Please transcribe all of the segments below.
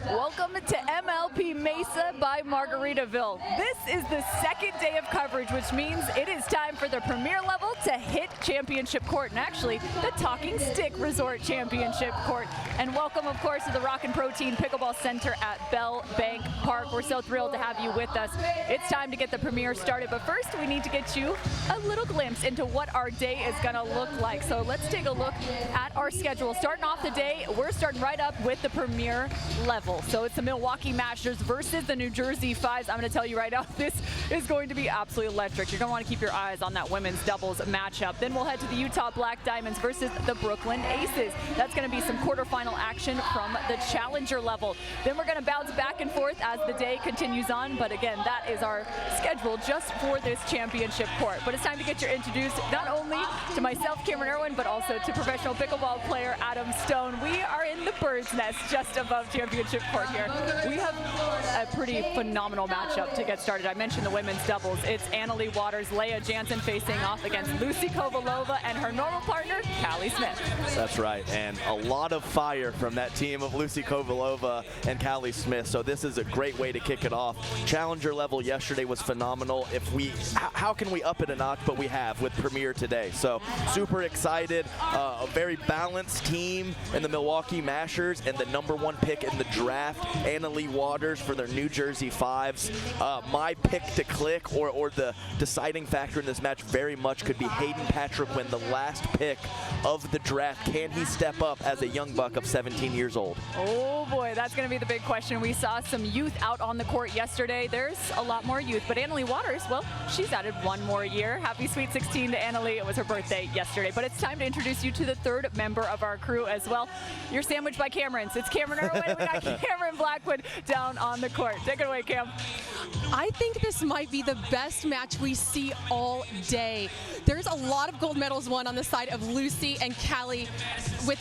Welcome to MLP Mesa by Margaritaville. This is the second day of coverage, which means it is time for the premier level to hit championship court, and actually the Talking Stick Resort Championship Court. And welcome, of course, to the Rock and Protein Pickleball Center at Bell Bank Park. We're so thrilled to have you with us. It's time to get the premiere started, but first we need to get you a little glimpse into what our day is going to look like. So let's take a look at our schedule. Starting off the day, we're starting right up with the premier level. So it's the Milwaukee Mashers versus the New Jersey 5's. I'm going to tell you right now, this is going to be absolutely electric. You're going to want to keep your eyes on that women's doubles matchup. Then we'll head to the Utah Black Diamonds versus the Brooklyn Aces. That's going to be some quarterfinal action from the challenger level. Then we're going to bounce back and forth as the day continues on. But again, that is our schedule just for this championship court. But it's time to get you introduced not only to myself, Cameron Irwin, but also to professional pickleball player Adam Stone. We are in the bird's nest just above championship court here. We have a pretty phenomenal matchup to get started. I mentioned the women's doubles. It's Leigh Waters, Leigh Jansen facing off against Lucia Kovalova and her normal partner, Callie Smith. That's right, and a lot of fire from that team of Lucia Kovalova and Callie Smith, so this is a great way to kick it off. Challenger level yesterday was phenomenal. How can we up it a notch? But we have with Premier today, so super excited. A very balanced team in the Milwaukee Mashers, and the #1 pick in the draft, Leigh Waters for their New Jersey 5's. My pick to click, or the deciding factor in this match very much could be Hayden Patriquin, the last pick of the draft. Can he step up as a young buck of 17 years old? Oh boy, that's going to be the big question. We saw some youth out on the court yesterday. There's a lot more youth, but Leigh Waters, well, she's added one more year. Happy Sweet 16 to Leigh. It was her birthday yesterday. But it's time to introduce you to the third member of our crew as well. You're sandwiched by Camerons. It's Cameron Irwin. We got Cameron Blackwood down on the court. Take it away, Cam. I think this might be the best match we see all day. There's a lot of gold medals won on the side of Lucy and Callie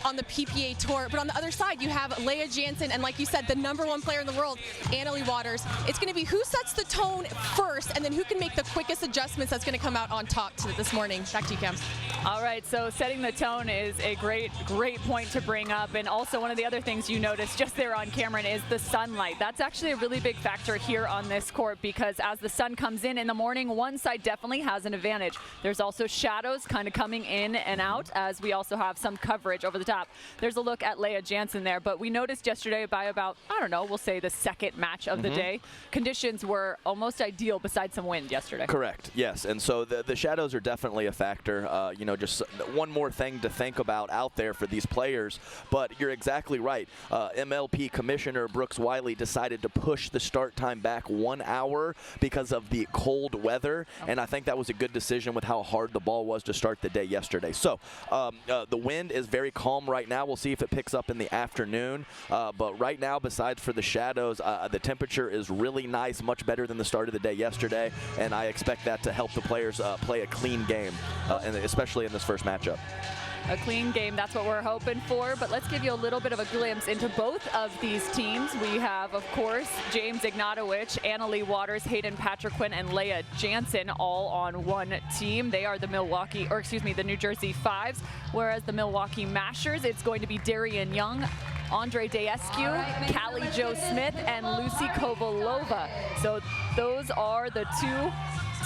on the PPA tour, but on the other side you have Leigh Jansen and, like you said, the #1 player in the world, Leigh Waters. It's going to be who sets the tone first and then who can make the quickest adjustments that's going to come out on top this morning. Back to you, Cam. All right, so setting the tone is a great point to bring up, and also one of the other things you noticed just there on Cameron is the sunlight. That's actually a really big factor here on this court, because as the sun comes in the morning, one side definitely has an advantage. There's also shadows kind of coming in and out, as we also have some coverage over the top. There's a look at Leigh Jansen there, but we noticed yesterday by about, I don't know, we'll say the second match of the day, conditions were almost ideal besides some wind yesterday. Correct, yes, and so the shadows are definitely a factor. You know, just one more thing to think about out there for these players, but you're exactly right. MLP Commissioner Brooks Wiley decided to push the start time back 1 hour because of the cold weather, and I think that was a good decision with how hard the ball was to start the day yesterday. So the wind is very calm right now. We'll see if it picks up in the afternoon, but right now, besides for the shadows, the temperature is really nice, much better than the start of the day yesterday, and I expect that to help the players play a clean game, and especially in this first matchup. A clean game, that's what we're hoping for, but let's give you a little bit of a glimpse into both of these teams. We have, of course, James Ignatowich, Leigh Waters, Hayden Patriquin, and Leigh Jansen all on one team. They are the New Jersey 5's, whereas the Milwaukee Mashers, it's going to be Darian Young, Andrei Daescu, Callie Jo Smith, and Lucia Kovalova. So those are the two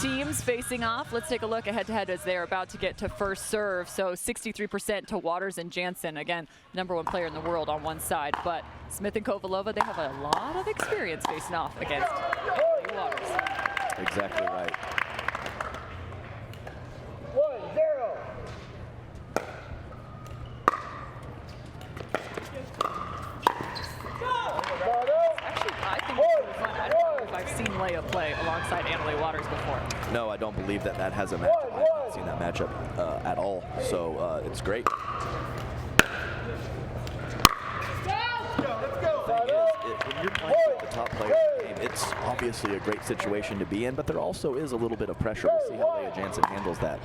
teams facing off. Let's take a look at head-to-head as they're about to get to first serve. So 63% to Waters and Jansen. Again, #1 player in the world on one side. But Smith and Kovalova, they have a lot of experience facing off against Leigh Waters. Exactly right. 1-0. Actually, I think it's really fun. I don't know if I've seen Leigh play alongside Leigh Waters before. No, I don't believe that has a matchup. I haven't seen that matchup at all, so it's great. When you're playing with the top player in the game, it's obviously a great situation to be in, but there also is a little bit of pressure. We'll see how Leigh Jansen handles that.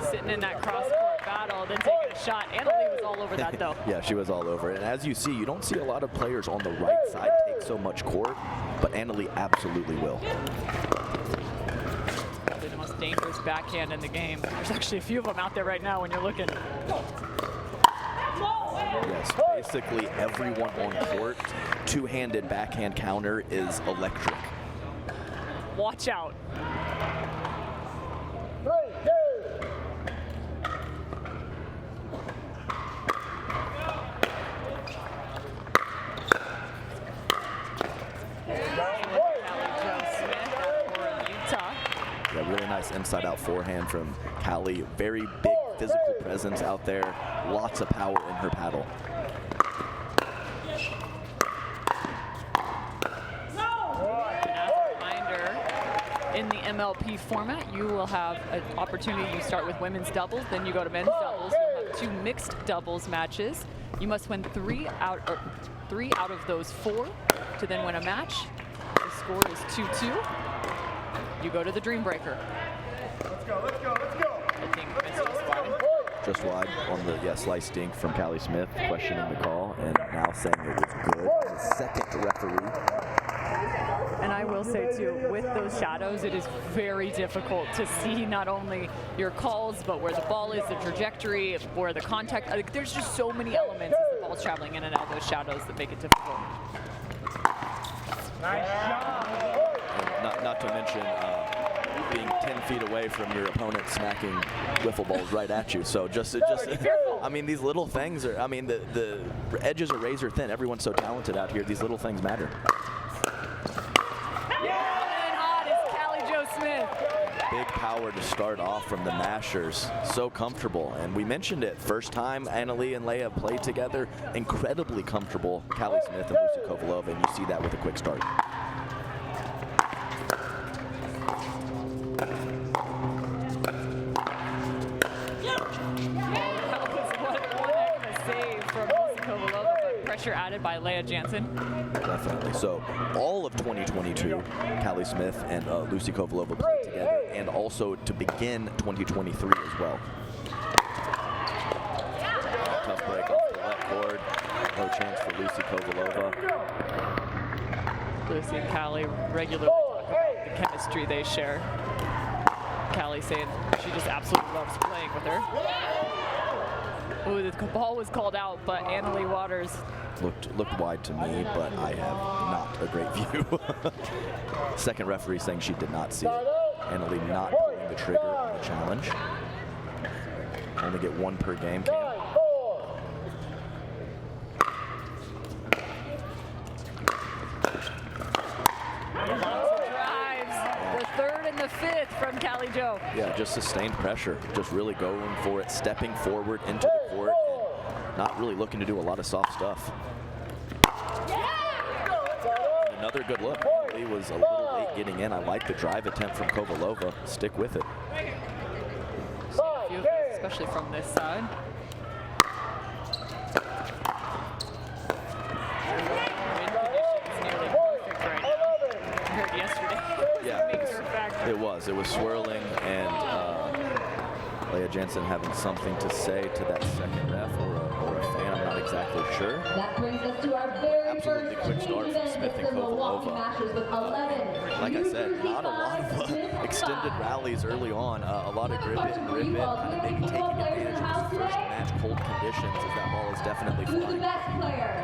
sitting in that cross-court battle, then taking a shot. Annalie was all over that, though. Yeah, she was all over it. And as you see, you don't see a lot of players on the right side take so much court, but Annalie absolutely will. Probably the most dangerous backhand in the game. There's actually a few of them out there right now when you're looking. Yes, basically everyone on court, two-handed backhand counter is electric. Watch out. 3, 2. Yeah, really nice inside-out forehand from Callie. Very big physical presence out there. Lots of power in her paddle. In the MLP format, you will have an opportunity. You start with women's doubles, then you go to men's doubles. You'll have 2 mixed doubles matches. You must win 3 out of those 4 to then win a match. The score is 2-2. You go to the Dreambreaker. Let's go, let's go, let's go. I think Mesa is wide. Just wide on the slice dink from Callie Smith, questioning the call, and now saying it was good. The second referee. And I will say too, with those shadows, it is very difficult to see not only your calls, but where the ball is, the trajectory, where the contact. Like, there's just so many elements as the ball's traveling in and out of those shadows that make it difficult. Nice job. Not to mention being 10 feet away from your opponent smacking wiffle balls right at you. So just I mean, these little things are, I mean, the edges are razor thin. Everyone's so talented out here. These little things matter. Big power to start off from the Mashers. So comfortable. And we mentioned it. First time Annalie and Leigh have played together. Incredibly comfortable. Callie Smith and Lucia Kovalova. And you see that with a quick start. Pressure added by Leigh Jansen. Definitely. So all of 2022, Callie Smith and Lucia Kovalova played together, and also to begin 2023 as well. Tough break off the left board. No chance for Lucia Kovalova. Lucy and Callie regularly talk about the chemistry they share. Callie saying she just absolutely loves playing with her. Ooh, the ball was called out, but Annalie Waters looked wide to me, but I have not a great view. Second referee saying she did not see it. Annalie not pulling the trigger on the challenge. Only get 1 per game. The third and the fifth from Callie Jo. Yeah, just sustained pressure. Just really going for it, stepping forward into the court, and not really looking to do a lot of soft stuff. Another good look. Leigh was a little late getting in. I like the drive attempt from Kovalova. Stick with it. Especially from this side. Wind conditions nearly perfect right now compared to yesterday. Yeah, it was swirling, and Leigh Jansen having something to say to that second ref or a fan. I'm not exactly sure. That brings us to our very Absolutely quick start from Smith and Milwaukee Kovalova. Mashers with 11. Like I said, not a lot of extended rallies early on. A lot of grip it and rip it, kind of maybe taking advantage of this first match cold conditions, as that ball is definitely Who's the flying. best player?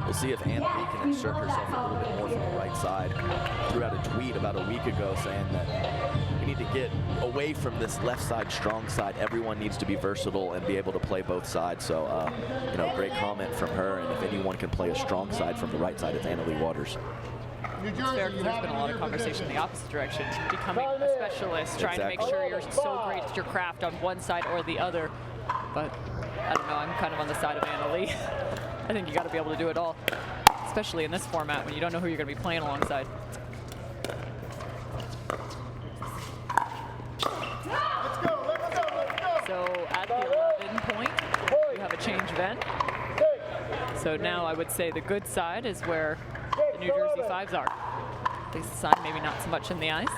We'll see if Annalie can insert herself a little bit more from the right side. Threw out a tweet about a week ago saying that we need to get away from this left side, strong side. Everyone needs to be versatile and be able to play both sides. So, you know, great comment from her. And if anyone can play a strong side from the right side, it's Annalie Waters. It's fair because there's been a lot of conversation in the opposite direction, becoming a specialist, trying to make sure you're so great at your craft on one side or the other. But I don't know, I'm kind of on the side of Annalie. I think you got to be able to do it all, especially in this format when you don't know who you're going to be playing alongside. So at the 11 point, you have a change of end. So now I would say the good side is where the New Jersey 5's are. At least the side maybe not so much in the eyes.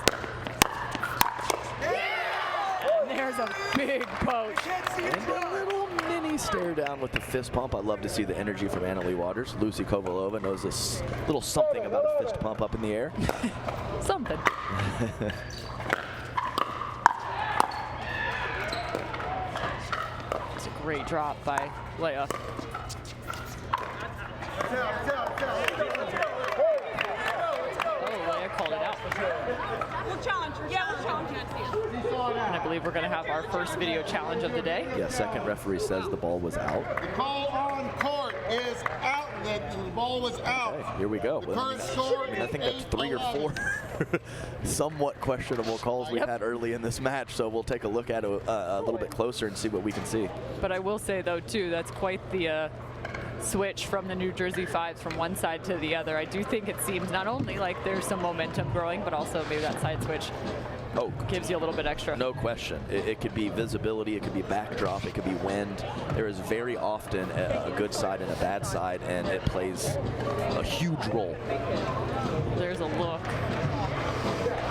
And there there's a big poach. And a little mini stare down with the fist pump. I love to see the energy from Anna Leigh Waters. Lucy Kovalova knows this little something about a fist pump up in the air. Something. It's a great drop by Leigh. Leigh called it out. We'll challenge. Yeah, we'll challenge. And I believe we're going to have our first video challenge of the day. Yeah, second referee says the ball was out. The call on court is out. The ball was out. Okay, here we go. The current score I think that's 3 or 4 somewhat questionable calls we've had early in this match, so we'll take a look at it a little bit closer and see what we can see. But I will say, though, too, that's quite the switch from the New Jersey 5s from one side to the other. I do think it seems not only like there's some momentum growing, but also maybe that side switch gives you a little bit extra. No question. It could be visibility, it could be backdrop, it could be wind. There is very often a good side and a bad side, and it plays a huge role. There's a look.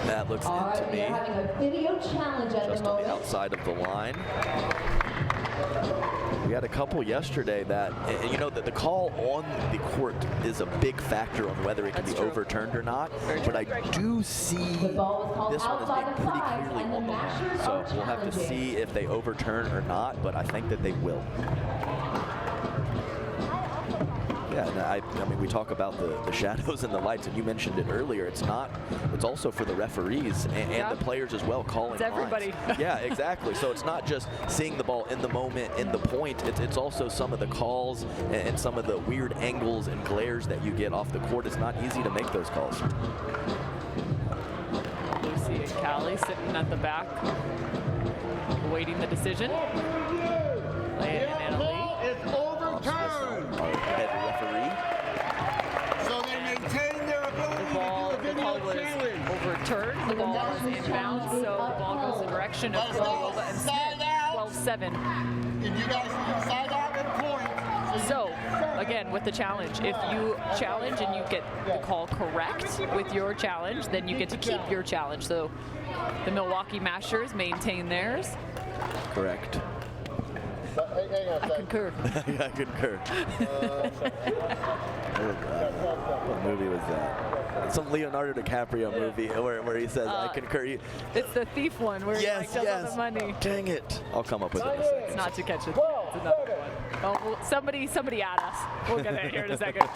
That looks into me. You're having a video challenge at Just the on the moment. outside of the line. We had a couple yesterday that, and you know, that the call on the court is a big factor on whether it can be overturned or not. But I do see this one as being pretty clearly on the line. So we'll have to see if they overturn or not, but I think that they will. Yeah, and I mean, we talk about the shadows and the lights, and you mentioned it earlier. It's also for the referees and the players as well calling It's everybody. lines. Yeah, exactly. So it's not just seeing the ball in the moment, in the point. It's also some of the calls and some of the weird angles and glares that you get off the court. It's not easy to make those calls. Lucia and Callie sitting at the back, awaiting the decision. Leigh and Anna Leigh. It's overturned. Our head referee. So they maintain their ability The ball to do a video was challenge. overturned. The ball was inbound, so the ball goes in the direction of Kovalova and Smith. 12-7. And you guys side out and point. So, again, with the challenge, if you challenge and you get the call correct with your challenge, then you get to keep your challenge. So the Milwaukee Mashers maintain theirs. Correct. Hang on a I concur. Yeah, I concur. What movie was that? Some Leonardo DiCaprio movie where he says, I concur. It's the thief one where he like, does all the money. Dang it. I'll come up with it in a second. It's not to catch it. It's another one. Oh, well, somebody add us. We'll get it here in a second.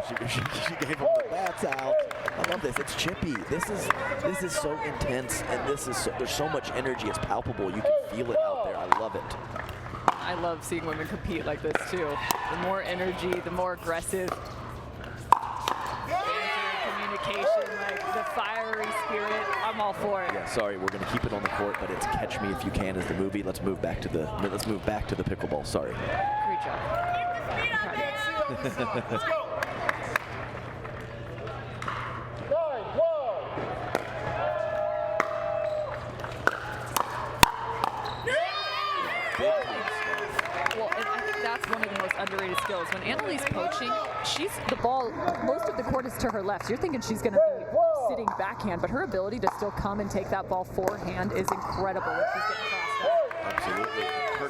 She gave him the bats out. I love this. It's chippy. This is so intense, and there's so much energy. It's palpable. You can feel it out there. I love it. I love seeing women compete like this too. The more energy, the more aggressive. Communication, like the fiery spirit. I'm all for it. Yeah, sorry, we're gonna keep it on the court, but it's Catch Me If You Can is the movie. Let's move back to the pickleball. Sorry. Great job. Let's go. Well, and I think that's one of the most underrated skills. When Anna Leigh's poaching, the ball, most of the court is to her left. You're thinking she's going to be sitting backhand, but her ability to still come and take that ball forehand is incredible when she's getting crossed up. Absolutely.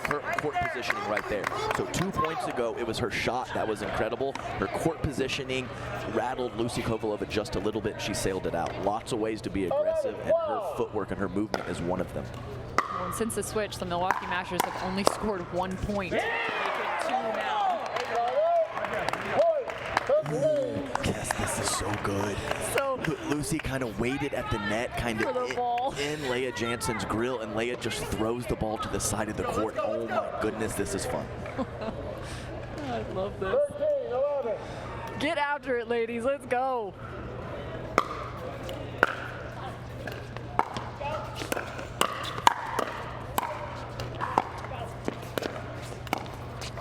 Her court positioning right there. So 2 points ago, it was her shot that was incredible. Her court positioning rattled Lucy Kovalova just a little bit. She sailed it out. Lots of ways to be aggressive, and her footwork and her movement is one of them. Well, and since the switch, the Milwaukee Mashers have only scored 1 point. Make it 2 now. Yes, this is so good. So Lucy kind of waited at the net, kind of in Leigh Jansen's grill, and Leigh just throws the ball to the side of the court. Oh my goodness, this is fun. I love this. Get after it, ladies. Let's go.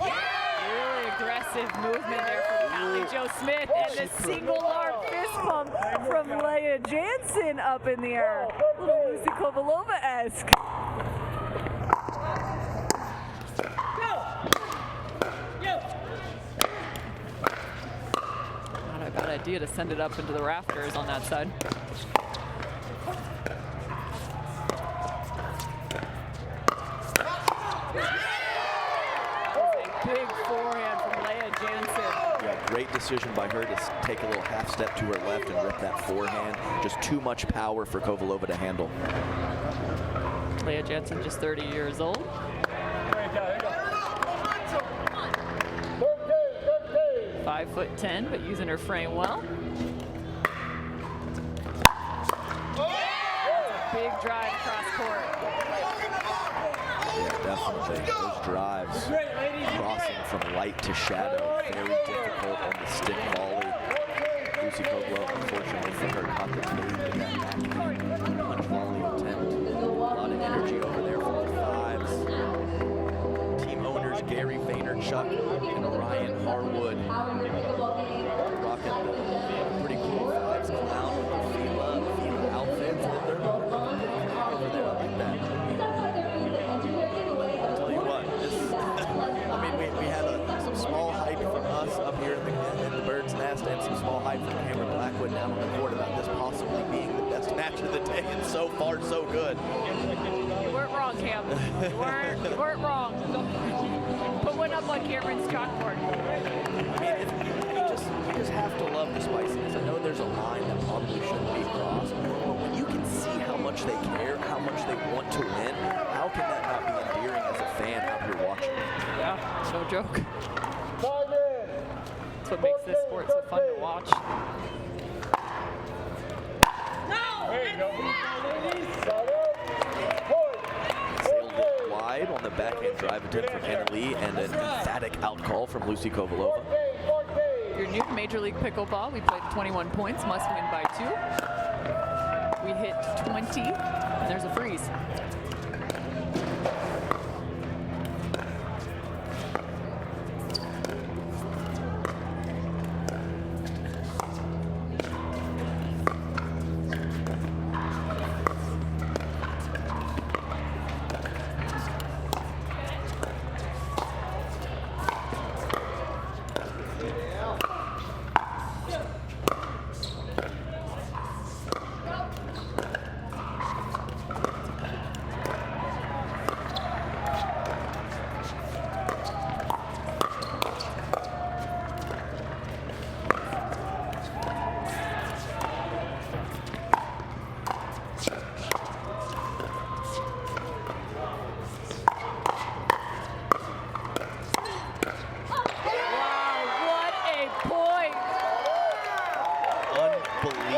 Really aggressive movement there from Callie Jo Smith, and the single arm fist pump from Leigh Jansen up in the air. Little Lucy Kovalova-esque. Not a bad idea to send it up into the rafters on that side. decision by her to take a little half step to her left and rip that forehand. Just too much power for Kovalova to handle. Leah Jansen, just 30 years old. 5'10", but using her frame well. Big drive cross court. Yeah, definitely. Those drives, crossing from light to shadow, very difficult on the stick volley. Lucy Kovalova, unfortunately for her, caught the tape in that backhand punch volley attempt. A lot of energy over there from the 5's. Team owners Gary Vaynerchuk and Ryan Harwood rocking the pretty cool 5's clown with the Fila outfits. And they're over there. I like that. I'll tell you what, this, I mean, we had some small hype from us up here in the Bird's Nest and some small hype from Cameron Blackwood down on the court about this possibly being the best match of the day, and so far, so good. You weren't wrong, Cam. You weren't wrong. Put one up on Cameron's chalkboard. I mean, you just have to love the spiciness. I know there's a line that probably shouldn't be crossed, but when you can see how much they care, how much they want to win, how can that not be endearing as a fan out here watching? Yeah, no joke. That's what makes this sport so fun to watch. Sailed it wide on the backhand drive attempt from Leigh, and an emphatic out call from Lucy Kovalova. You're new to Major League Pickleball. We played 21 points, must win by 2. We hit 20, and there's a freeze.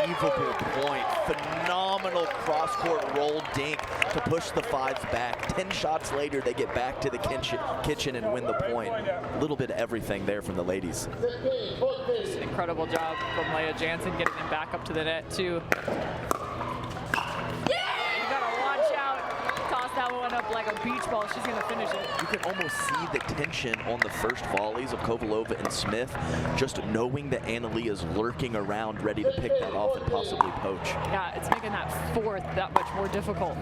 Unbelievable point. Phenomenal cross-court roll dink to push the 5's back. 10 shots later, they get back to the kitchen and win the point. A little bit of everything there from the ladies. Just an incredible job from Leah Jansen getting them back up to the net, too. You gotta watch out. Toss that one up like a beach ball. She's gonna finish it. You can almost see the tension on the first volleys of Kovalova and Smith, just knowing that Annalie is lurking around ready to pick that off and possibly poach. Yeah, it's making that fourth that much more difficult.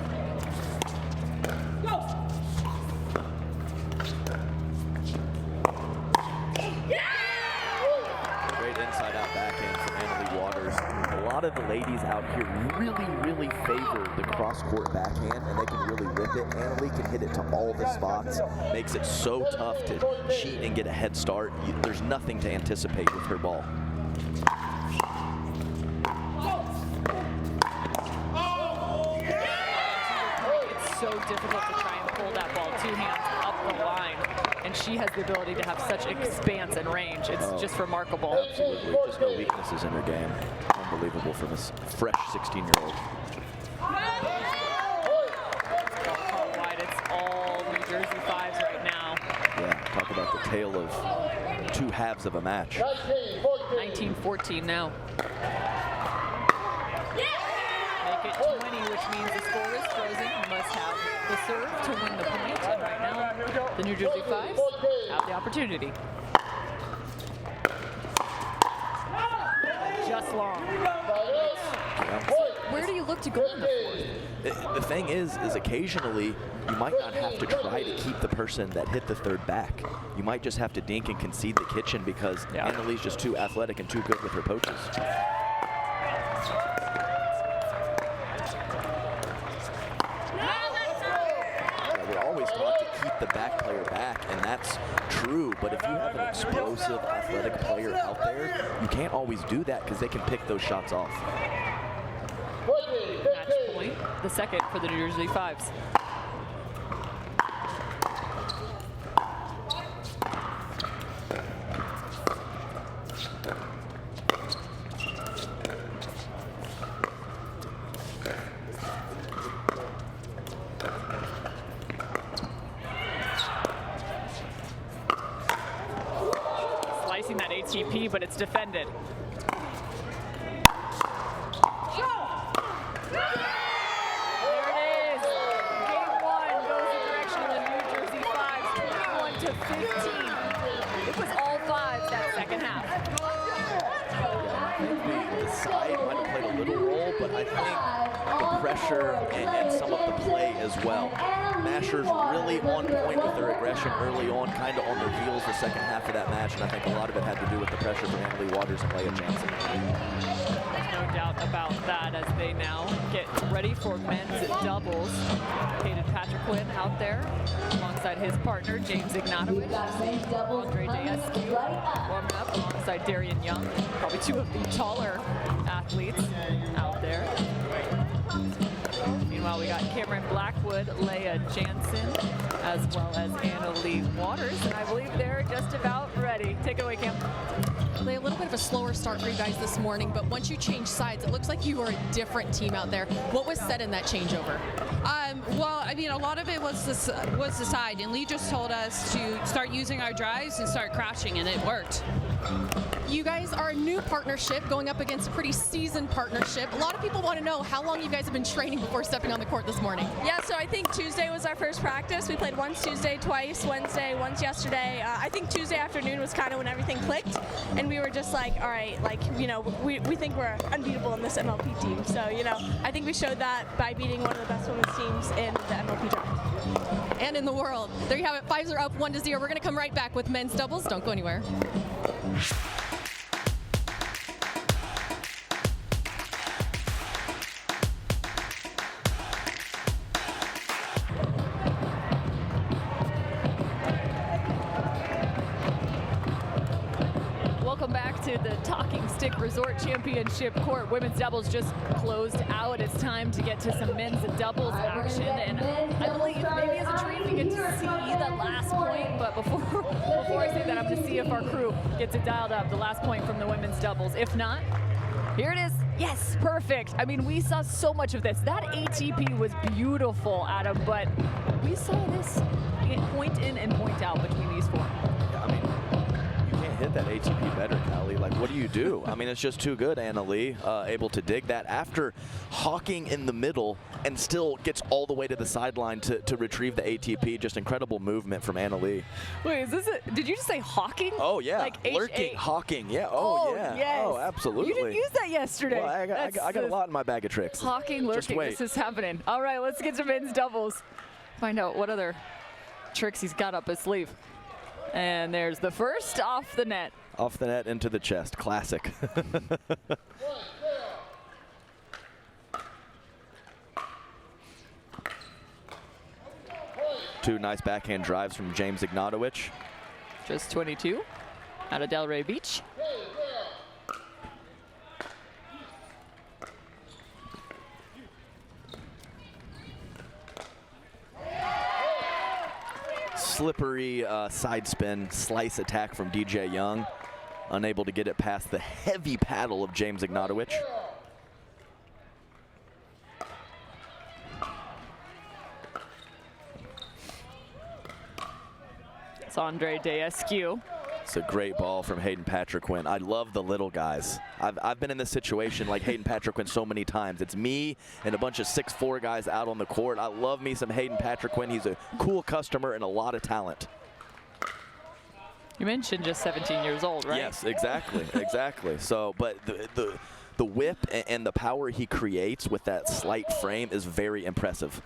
Great inside-out backhand from Annalie Waters. A lot of the ladies out here really favor the cross-court backhand, and they can really rip it. Annalie can hit it to all the spots. Makes it so tough to cheat and get a head start. There's nothing to anticipate with her ball. It's so difficult to try and pull that ball 2 hands up the line, and she has the ability to have such expanse and range. It's just remarkable. Absolutely, just no weaknesses in her game. Unbelievable from a fresh 16-year-old. Wide, it's all New Jersey 5's right now. Yeah, talk about the tale of 2 halves of a match. 19-14 now. Make it 20, which means the score is frozen. You must have the serve to win the point, and right now, the New Jersey 5's have the opportunity. Just long. Where do you look to go in the fourth? The thing is occasionally you might not have to try to keep the person that hit the third back. You might just have to dink and concede the kitchen because Annalie's just too athletic and too good with her poaches. Yeah, we're always taught to keep the back player back, and that's true. But if you have an explosive, athletic player out there, you can't always do that because they can pick those shots off. Match point, the second for the New Jersey 5's. Slicing that ATP, but it's defended. It was all 5's that second half. The side might have played a little role, but I think the pressure and some of the play as well. Mashers really on point with their aggression early on, kind of on their heels the second half of that match, and I think a lot of it had to do with the pressure from Andrei Waters and Leigh Jansen. There's no doubt about that as they now get ready for men's doubles. Hayden Patriquin out there alongside his partner, James Ignatowich. Andrei Daescu warming up alongside Darian Young. Probably two of the taller athletes out there. Meanwhile, we got Cameron Blackwood, Leigh Jansen, as well as Leigh Waters, and I believe they're just about ready. Take it away, Cam. Leigh, a little bit of a slower start for you guys this morning, but once you change sides, it looks like you are a different team out there. What was said in that changeover? Well, I mean, a lot of it was the side, and Leigh just told us to start using our drives and start crashing, and it worked. You guys are a new partnership going up against a pretty seasoned partnership. A lot of people want to know how long you guys have been training before stepping on the court this morning. Yeah, so I think Tuesday was our first practice. We played once Tuesday, twice Wednesday, once yesterday. I think Tuesday afternoon was kind of when everything clicked, and we were just like, all right, like, you know, we think we're unbeatable in this MLP team. So, you know, I think we showed that by beating one of the best women's teams in the MLP draft. And in the world. There you have it. 5's are up 1-0. We're going to come right back with men's doubles. Don't go anywhere. Welcome back to the Talking Stick Resort Championship Court. Women's doubles just closed out. It's time to get to some men's doubles action. And I believe maybe as a treat we get to see the last point. But before I say that, I'm going to see if our crew gets it dialed up, the last point from the women's doubles. If not, here it is. Yes, perfect. I mean, we saw so much of this. That ATP was beautiful, Adam, but we saw this point in and point out between these four. Yeah, I mean, you can't hit that ATP better, Callie. Like, what do you do? I mean, it's just too good. Leigh able to dig that after hawking in the middle and still gets all the way to the sideline to retrieve the ATP. Just incredible movement from Leigh. Wait, is this did you just say hawking? Oh, yeah. Like lurking, hawking. Yeah. Oh, yeah. Yes. Oh, absolutely. You didn't use that yesterday. Well, I got a lot in my bag of tricks. Hawking, lurking, this is happening. All right, let's get to men's doubles. Find out what other tricks he's got up his sleeve. And there's the first off the net. Off the net into the chest. Classic. Two nice backhand drives from James Ignatowich. Just 22 out of Delray Beach. Slippery side spin slice attack from DJ Young. Unable to get it past the heavy paddle of James Ignatowich. It's Andrei Daescu. It's a great ball from Hayden Patriquin. I love the little guys. I've been in this situation like Hayden Patriquin so many times. It's me and a bunch of 6'4" guys out on the court. I love me some Hayden Patriquin. He's a cool customer and a lot of talent. You mentioned just 17 years old, right? Yes, exactly, exactly. So, but the whip and the power he creates with that slight frame is very impressive.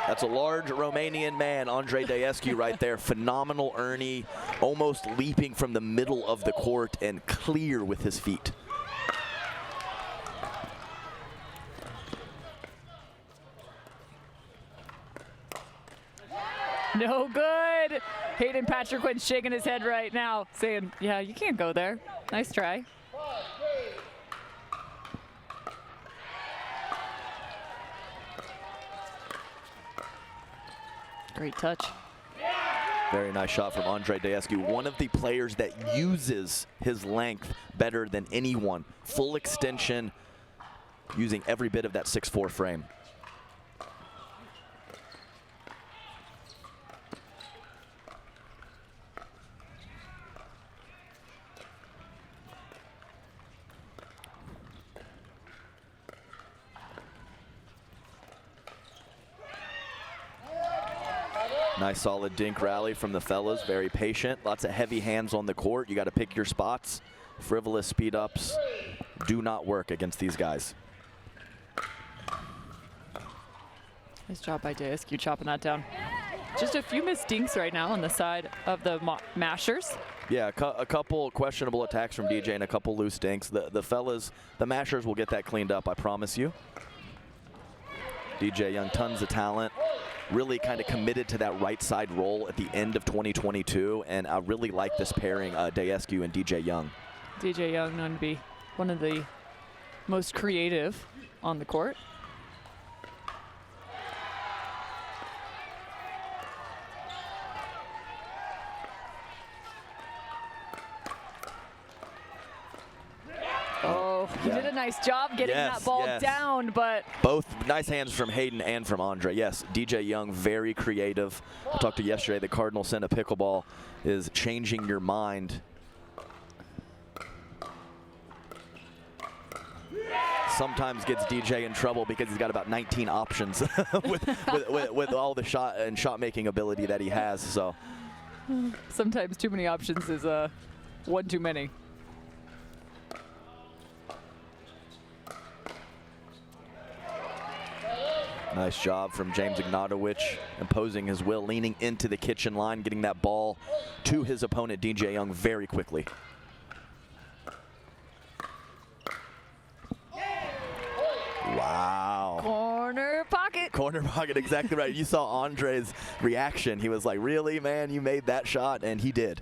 That's a large Romanian man, Andrei Daescu right there. Phenomenal Ernie, almost leaping from the middle of the court and clear with his feet. No good. Hayden Patriquin shaking his head right now, saying, yeah, you can't go there. Nice try. Great touch. Very nice shot from Andrei Daescu, one of the players that uses his length better than anyone. Full extension, using every bit of that 6'4" frame. Nice solid dink rally from the fellas, very patient. Lots of heavy hands on the court. You got to pick your spots. Frivolous speed ups do not work against these guys. Nice job by Daescu chopping that down. Just a few missed dinks right now on the side of the Mashers. Yeah, a couple questionable attacks from DJ and a couple loose dinks. The fellas, the Mashers will get that cleaned up, I promise you. DJ Young, tons of talent. Really kind of committed to that right side role at the end of 2022, and I really like this pairing, Daescu and DJ Young. DJ Young known to be one of the most creative on the court. He did a nice job getting that ball down, but... Both nice hands from Hayden and from Andrei. Yes, DJ Young, very creative. I talked to yesterday, the Cardinal Center Pickleball is changing your mind. Sometimes gets DJ in trouble because he's got about 19 options with all the shot making ability that he has. So sometimes too many options is one too many. Nice job from James Ignatowich, imposing his will, leaning into the kitchen line, getting that ball to his opponent, DJ Young, very quickly. Wow. Corner pocket. Corner pocket, exactly right. You saw Andrei's reaction. He was like, really, man, you made that shot? And he did.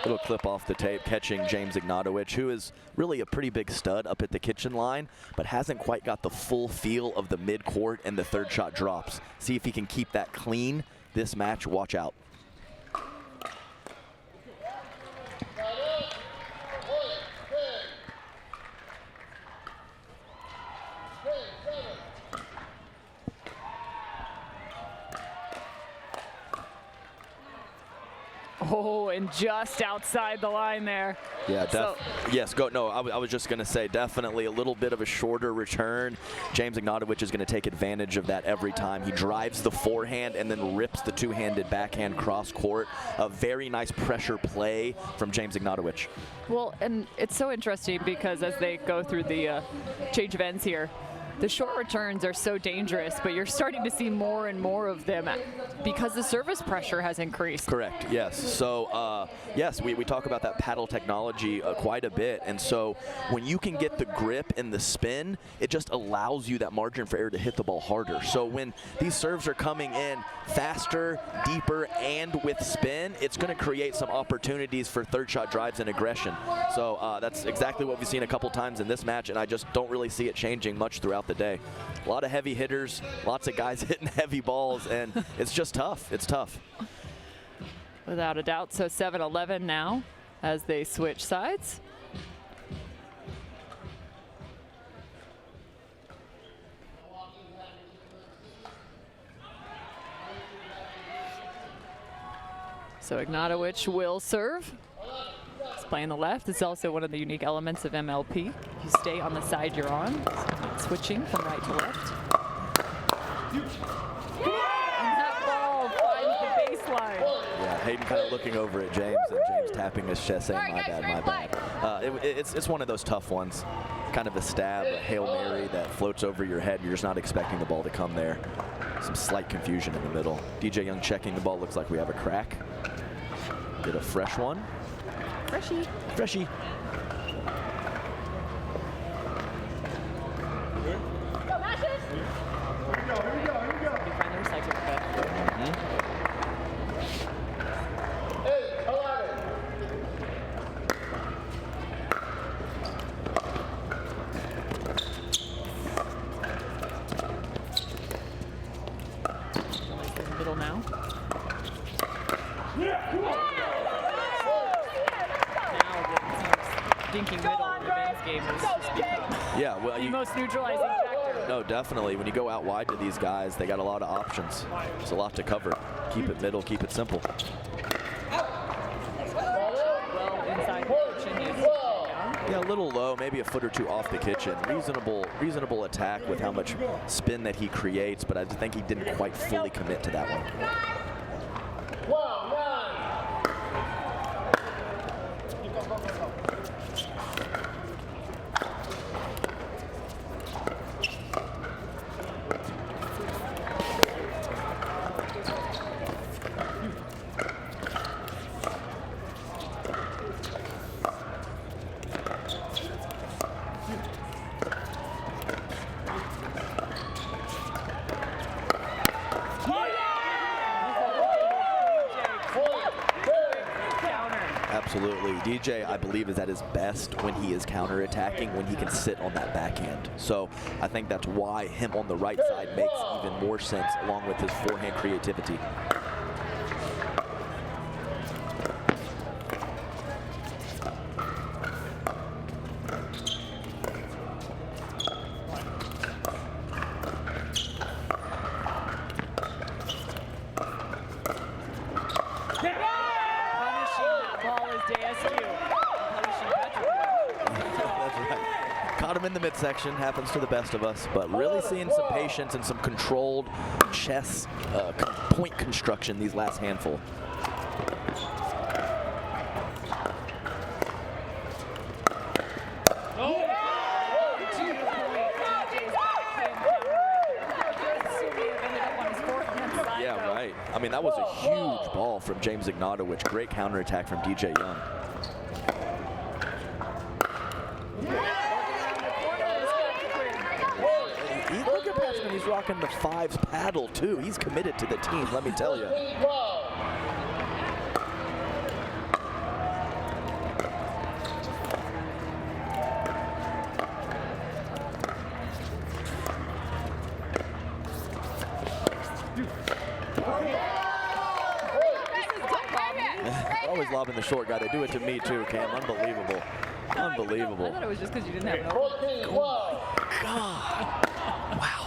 Little clip off the tape, catching James Ignatowich, who is really a pretty big stud up at the kitchen line, but hasn't quite got the full feel of the mid-court and the third shot drops. See if he can keep that clean this match. Watch out. Oh, and just outside the line there. Yeah, yes, go. No, I was just going to say definitely a little bit of a shorter return. James Ignatowich is going to take advantage of that every time. He drives the forehand and then rips the two-handed backhand cross court. A very nice pressure play from James Ignatowich. Well, and it's so interesting because as they go through the change of ends here, the short returns are so dangerous, but you're starting to see more and more of them because the service pressure has increased. Correct, yes. So, yes, we talk about that paddle technology quite a bit. And so when you can get the grip and the spin, it just allows you that margin for error to hit the ball harder. So when these serves are coming in faster, deeper, and with spin, it's going to create some opportunities for third shot drives and aggression. So that's exactly what we've seen a couple times in this match, and I just don't really see it changing much throughout the day. A lot of heavy hitters, lots of guys hitting heavy balls, and it's just tough. It's tough. Without a doubt. So 7-11 now as they switch sides. So Ignatowich will serve. He's playing the left. It's also one of the unique elements of MLP. You stay on the side you're on, so switching from right to left. And that ball finds the baseline. Yeah, Hayden kind of looking over at James, and James tapping his chest saying, my bad. It's one of those tough ones. Kind of a stab, a Hail Mary that floats over your head. You're just not expecting the ball to come there. Some slight confusion in the middle. DJ Young checking the ball. Looks like we have a crack. Get a fresh one. Freshie. Freshie. now. Dinking middle in the men's game has just become the most neutralizing factor. No, definitely. When you go out wide to these guys, they got a lot of options. There's a lot to cover. Keep it middle, keep it simple. Well inside the kitchen is Yeah, a little low, maybe a foot or two off the kitchen. Reasonable attack with how much spin that he creates, but I think he didn't quite fully commit to that one. Absolutely. DJ, I believe, is at his best when he is counterattacking, when he can sit on that backhand. So I think that's why him on the right side makes even more sense, along with his forehand creativity. In the midsection, happens to the best of us, but really seeing some patience and some controlled chess point construction these last handful. Yeah, right. I mean, that was a huge ball from James Ignatowich. Great counterattack from DJ Young. He's rocking the 5's paddle too. He's committed to the team, let me tell you. Always lobbing the short guy. They do it to me too, Cam. Unbelievable. Unbelievable. I thought it was just because you didn't have an open. Oh my God. Wow.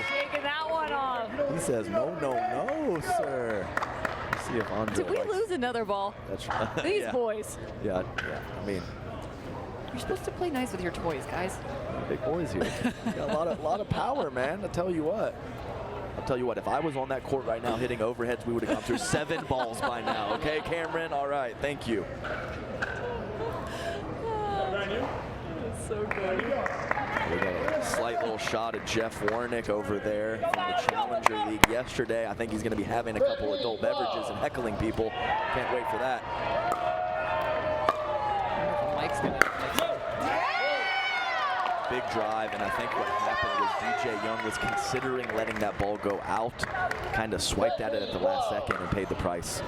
Shaking that one off. He says, no, no, no, sir. Let's see if Andrei Did we lose another ball? That's right. These boys. Yeah, I mean, You're supposed to play nice with your toys, guys. big boys here. Got a lot of power, man. I'll tell you what, if I was on that court right now hitting overheads, we would have gone through 7 balls by now. Okay, Cameron? All right, thank you. That's so good. We got a slight little shot at Jeff Warnick over there from the Challenger League yesterday. I think he's going to be having a couple adult beverages and heckling people. Can't wait for that. Mike's going to... Big drive, and I think what happened was DJ Young was considering letting that ball go out, kind of swiped at it at the last second and paid the price.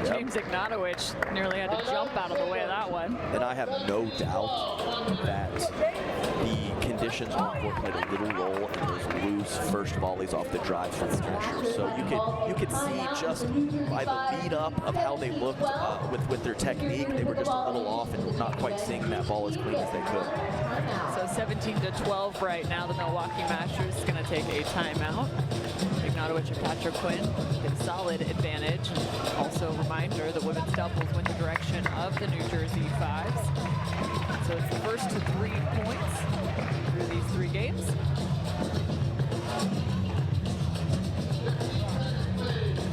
James Ignatowich nearly had to jump out of the way of that one. And I have no doubt that the conditions on court played a little role in those loose first volleys off the drive from the Mashers. So you could see just by the lead up of how they looked with their technique, they were just a little off and not quite seeing that ball as clean as they could. So 17-12 right now. The Milwaukee Mashers is going to take a timeout. Ignatowich and Patriquin get a solid advantage. Also a reminder that women's doubles went the direction of the New Jersey 5's. So it's the first to 3 points through these 3 games.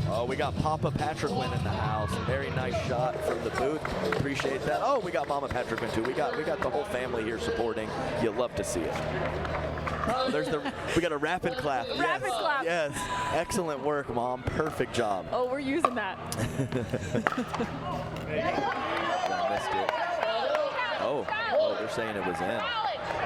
Oh, we got Papa Patriquin in the house. Very nice shot from the booth. Appreciate that. Oh, we got Mama Patriquin too. We got the whole family here supporting. You'll love to see it. We got a rapid clap. Rapid clap. Yes. Excellent work, Mom. Perfect job. Oh, we're using that. I missed it. Oh, they're saying it was in.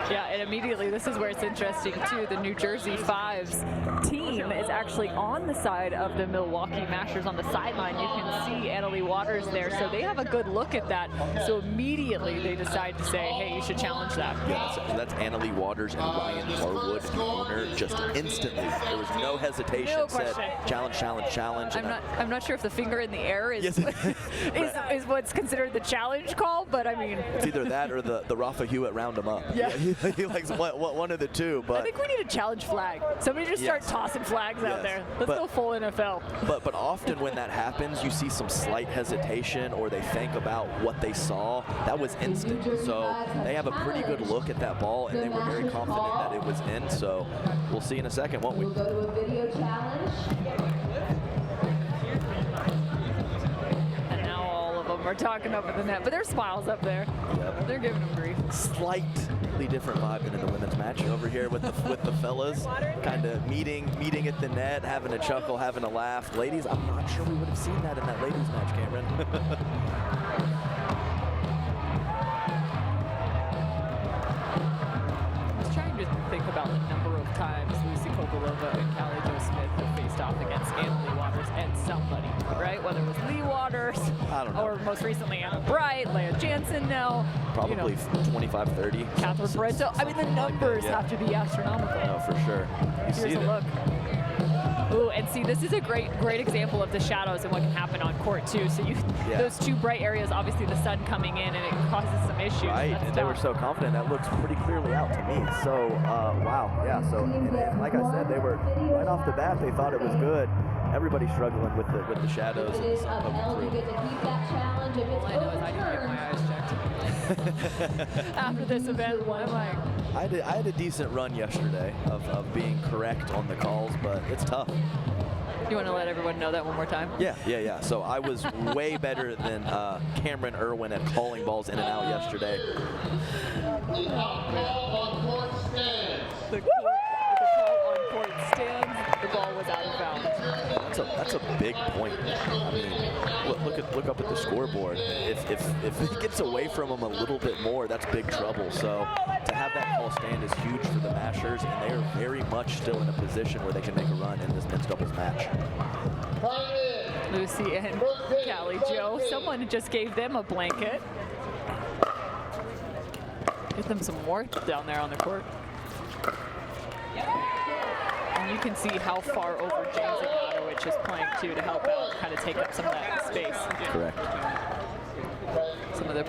Yeah, and immediately this is where it's interesting too. The New Jersey 5's team is actually on the side of the Milwaukee Mashers on the sideline. You can see Annalie Waters there, so they have a good look at that. So immediately they decide to say, hey, you should challenge that. Yeah, so that's Annalie Waters and Ryan Harwood, the owner, just instantly. There was no hesitation. No question. Said challenge, challenge, challenge. I'm not sure if the finger in the air is Yes. is what's considered the challenge call, but I mean, it's either that or the Rafa Hewitt round him up. Yeah. He likes one of the two. But I think we need a challenge flag. Somebody just start tossing flags out there. Let's go full NFL. But often when that happens, you see some slight hesitation, or they think about what they saw. That was instant. So they have a pretty good look at that ball, and they were very confident that it was in. So we'll see in a second, won't we? We'll go to a video challenge. And now all of them are talking over the net, but there's smiles up there. Yep. They're giving them grief. Slightly different vibe than in the women's match over here with the fellas, kind of meeting at the net, having a chuckle, having a laugh. Ladies, I'm not sure we would have seen that in that ladies match, Cameron. I was trying to think about the number of times Lucy Kovalova and Callie Jo Smith have faced off against Annalie Waters and somebody, right? Whether it was Leigh Waters, I don't know. or most recently Anna Bright, Leah Jansen now. Probably 25, 30. Catherine Brento. I mean, the numbers have to be astronomical. No, for sure. You see Here's a that. look. Ooh, and see, this is a great example of the shadows and what can happen on court too. So those two bright areas, obviously the sun coming in, and it causes some issues. Right, That's and they were tough. so confident. That looks pretty clearly out to me. So, wow, yeah. So, and like I said, they were right off the bat. They thought it was good. Everybody's struggling with the shadows It and the is sun up. coming Ellie, you through. get to keep that challenge. If it's All I know is I need to get my eyes checked. After this event, I'm like, I had a decent run yesterday of being correct on the calls, but it's tough. you want to let everyone know that one more time? Yeah. So I was way better than Cameron Irwin at calling balls in and out yesterday. The call on court stands. The call on court stands. The ball was out of bounds. That's a big point. I mean, look up at the scoreboard. If it gets away from them a little bit more, that's big trouble. So to have that call stand is huge for the Mashers, and they are very much still in a position where they can make a run in this men's doubles match. Lucy and Callie Jo. Someone just gave them a blanket. Get them some warmth down there on the court. And you can see how far over James Ignatowich is playing too to help out, kind of take up some of that space. Correct.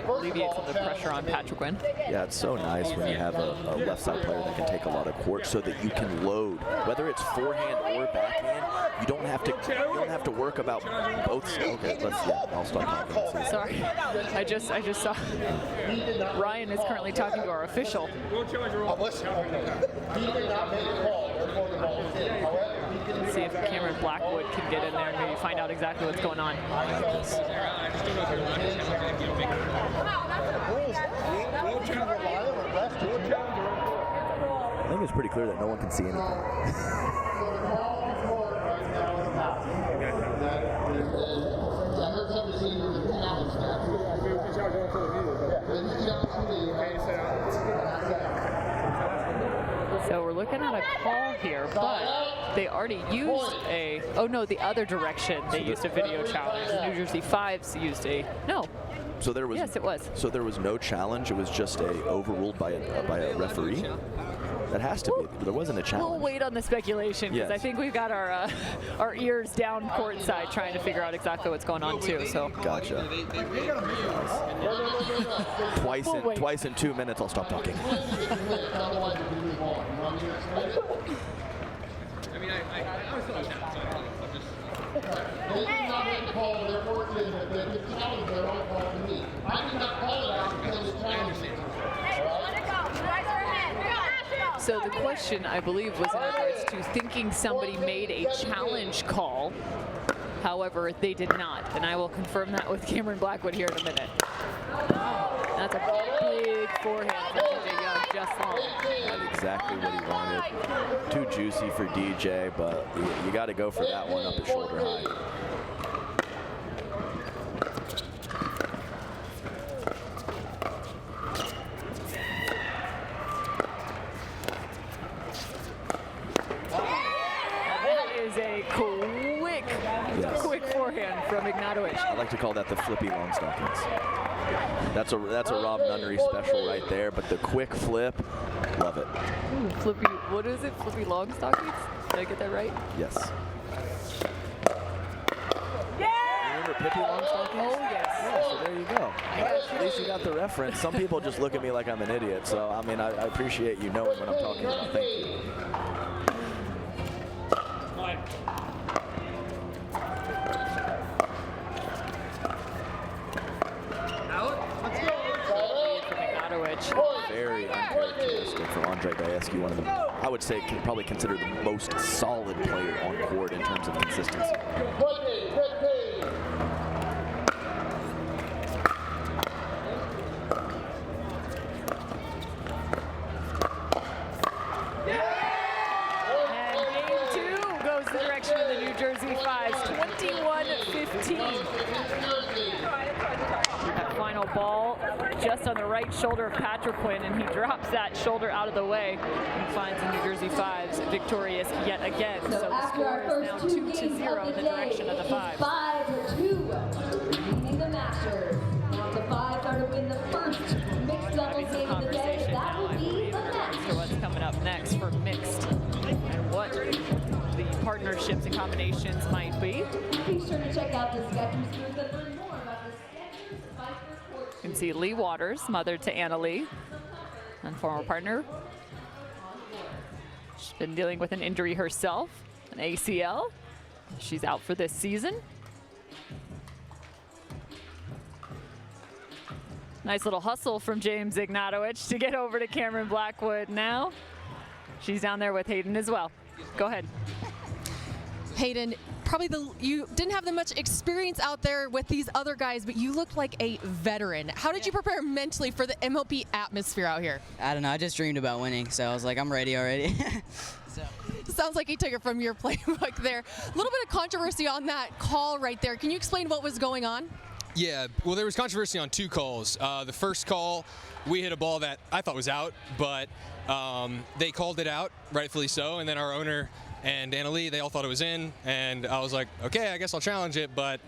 Alleviate some of the pressure on Patriquin. Yeah, it's so nice when you have a left side player that can take a lot of court, so that you can load, whether it's forehand or backhand. You don't have to work about both. Okay, I'll stop talking. Sorry, I just saw Ryan is currently talking to our official. He did not make a call. Therefore, the ball is in. However, he can See if Cameron Blackwood can get in there and maybe find out exactly what's going on. I think it's pretty clear that no one can see anything. So we're looking at a call here, but they already used a, oh no, the other direction. They used a video challenge. The New Jersey 5's used a, no. So there was. Yes, it was. So there was no challenge. It was just overruled by a referee. That has to be. There wasn't a We'll challenge. wait on the speculation because Yes. I think we've got our ears down courtside trying to figure out exactly what's going on too. So Gotcha. Twice in 2 minutes. I'll stop talking. They did not make a call, therefore it is that they challenge their own call to me. I did not call it out because it's challenging. So the question, I believe, was in regards to thinking somebody made a challenge call. However, they did not, and I will confirm that with Cameron Blackwood here in a minute. That's a big forehand from DJ Young, just long. That's exactly what he wanted. Too juicy for DJ, but you got to go for that one up at shoulder high. forehand from Ignatowich. I like to call that the flippy long stockings. That's a Rob Nunnery special right there, but the quick flip, love it. Ooh, flippy, what is it? Flippy long stockings? Did I get that right? Yes. Yeah! Remember Pippi Longstockings? Oh, yes. Yeah, so there you go. At least you got the reference. Some people just look at me like I'm an idiot, so I mean, I appreciate you knowing what I'm talking about. Thank you. Very uncharacteristic for Andrei Daescu, one of the, I would say, probably considered the most solid player on court in terms of consistency. And game 2 goes the direction of the New Jersey 5's, 21-15. That final ball just on the right shoulder of Patriquin, and he drops that shoulder out of the way and finds the New Jersey 5's victorious yet again. So the score is now 2-0 in the direction of the 5's. 5-2, leading the Mashers. The 5s are to win the first mixed doubles game of the day. That will be the match. So what's coming up next for mixed and what the partnerships and combinations might be. Be sure to check out the Skechers booth and learn more about the Skechers Viper Court. You can see Leigh Waters, mother to Leigh, and former partner. She's been dealing with an injury herself, an ACL. She's out for this season. Nice little hustle from James Ignatowich to get over to Cameron Blackwood now. She's down there with Hayden as well. Go ahead. Hayden, probably you didn't have that much experience out there with these other guys, but you looked like a veteran. How did you prepare mentally for the MLP atmosphere out here? I don't know. I just dreamed about winning, so I was like, I'm ready already. Sounds like he took it from your playbook there. A little bit of controversy on that call right there. Can you explain what was going on? Yeah, well, there was controversy on 2 calls. The first call, we hit a ball that I thought was out, but they called it out, rightfully so, and then our owner and Leigh, they all thought it was in, and I was like, okay, I guess I'll challenge it, but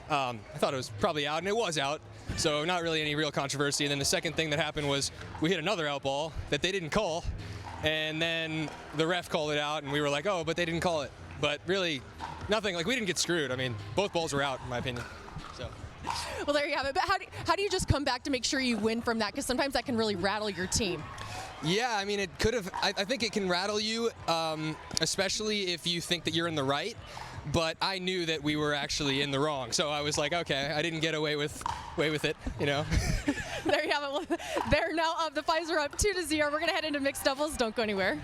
I thought it was probably out, and it was out, so not really any real controversy. And then the second thing that happened was we hit another out ball that they didn't call, and then the ref called it out, and we were like, oh, but they didn't call it. But really, nothing, like we didn't get screwed. I mean, both balls were out, in my opinion. So. Well, there you have it. But how do you just come back to make sure you win from that? Because sometimes that can really rattle your team. Yeah, I mean, it could have. I think it can rattle you, especially if you think that you're in the right. But I knew that we were actually in the wrong, so I was like, okay, I didn't get away with it, you know. There you have it. Well, they're now up. The 5s are up 2-0. We're gonna head into mixed doubles. Don't go anywhere.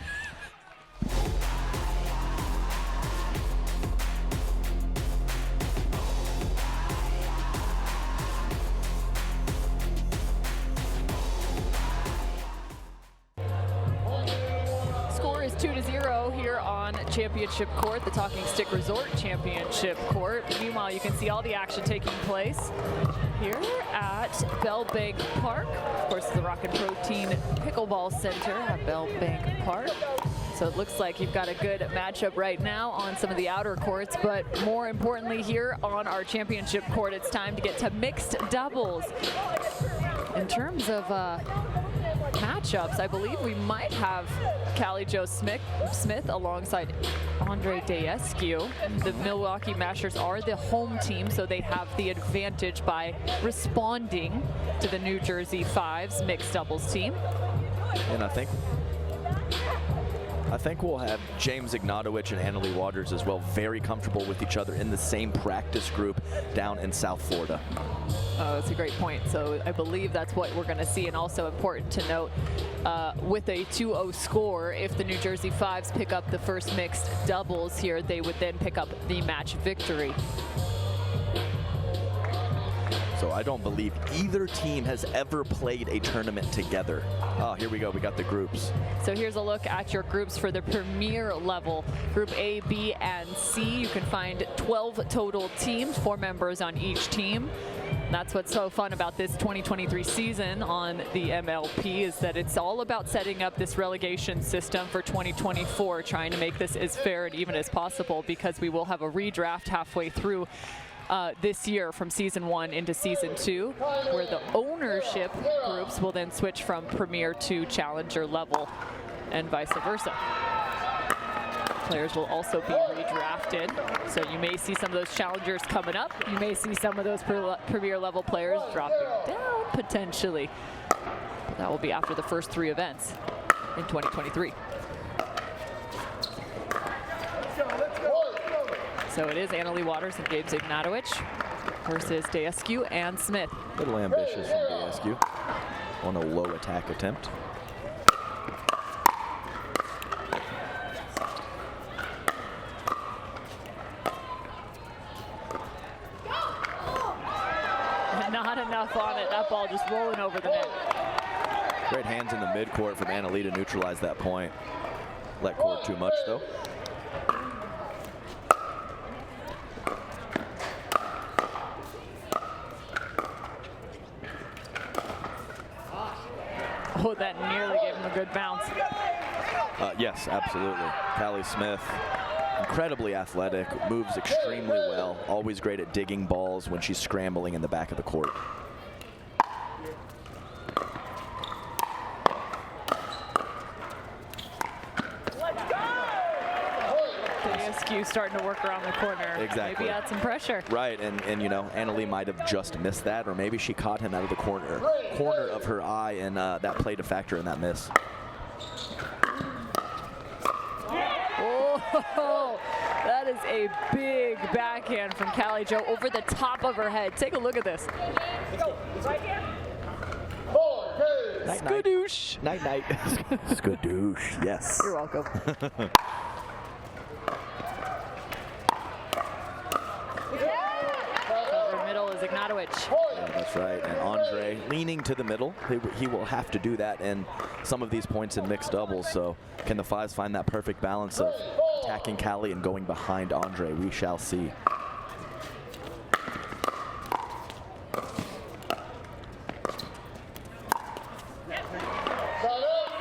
Score is 2-0 here on Championship Court, the Talking Stick Resort Championship Court. Meanwhile, you can see all the action taking place here at Bell Bank Park. Of course, the Rock and Protein Pickleball Center at Bell Bank Park. So it looks like you've got a good matchup right now on some of the outer courts, but more importantly here on our championship court, it's time to get to mixed doubles. In terms of matchups, I believe we might have Callie Jo Smith alongside Andrei Daescu. The Milwaukee Mashers are the home team, so they have the advantage by responding to the New Jersey 5's mixed doubles team. And I think we'll have James Ignatowich and Leigh Waters as well, very comfortable with each other in the same practice group down in South Florida. Oh, that's a great point. So I believe that's what we're going to see. And also important to note, with a 2-0 score, if the New Jersey 5's pick up the first mixed doubles here, they would then pick up the match victory. So I don't believe either team has ever played a tournament together. Oh, here we go. We got the groups. So here's a look at your groups for the premier level. Group A, B, and C. You can find 12 total teams, 4 members on each team. That's what's so fun about this 2023 season on the MLP, is that it's all about setting up this relegation system for 2024, trying to make this as fair and even as possible, because we will have a redraft halfway through this year from season 1 into season 2, where the ownership groups will then switch from Premier to Challenger level and vice versa. Players will also be redrafted, so you may see some of those challengers coming up. You may see some of those Premier level players dropping down potentially. But that will be after the first 3 events in 2023. So it is Annalie Waters and James Ignatowich versus Daescu and Smith. A little ambitious from Daescu on a low attack attempt. Not enough on it. That ball just rolling over the net. Great hands in the midcourt from Annalie to neutralize that point. Let court too much though. Oh, that nearly gave him a good bounce. Yes, absolutely. Callie Smith, incredibly athletic, moves extremely well, always great at digging balls when she's scrambling in the back of the court. Daescu starting to work around the corner. Exactly. Maybe add some pressure. Right, and you know, Annalie might have just missed that, or maybe she caught him out of the corner of her eye, and that played a factor in that miss. Oh, that is a big backhand from Callie Jo over the top of her head. Take a look at this. Night, Skadoosh. night. Night, night. Skadoosh, yes. You're welcome. Over middle is Ignatowich. Yeah, that's right, and Andrei leaning to the middle. He will have to do that in some of these points in mixed doubles, so can the 5's find that perfect balance of attacking Callie and going behind Andrei? We shall see.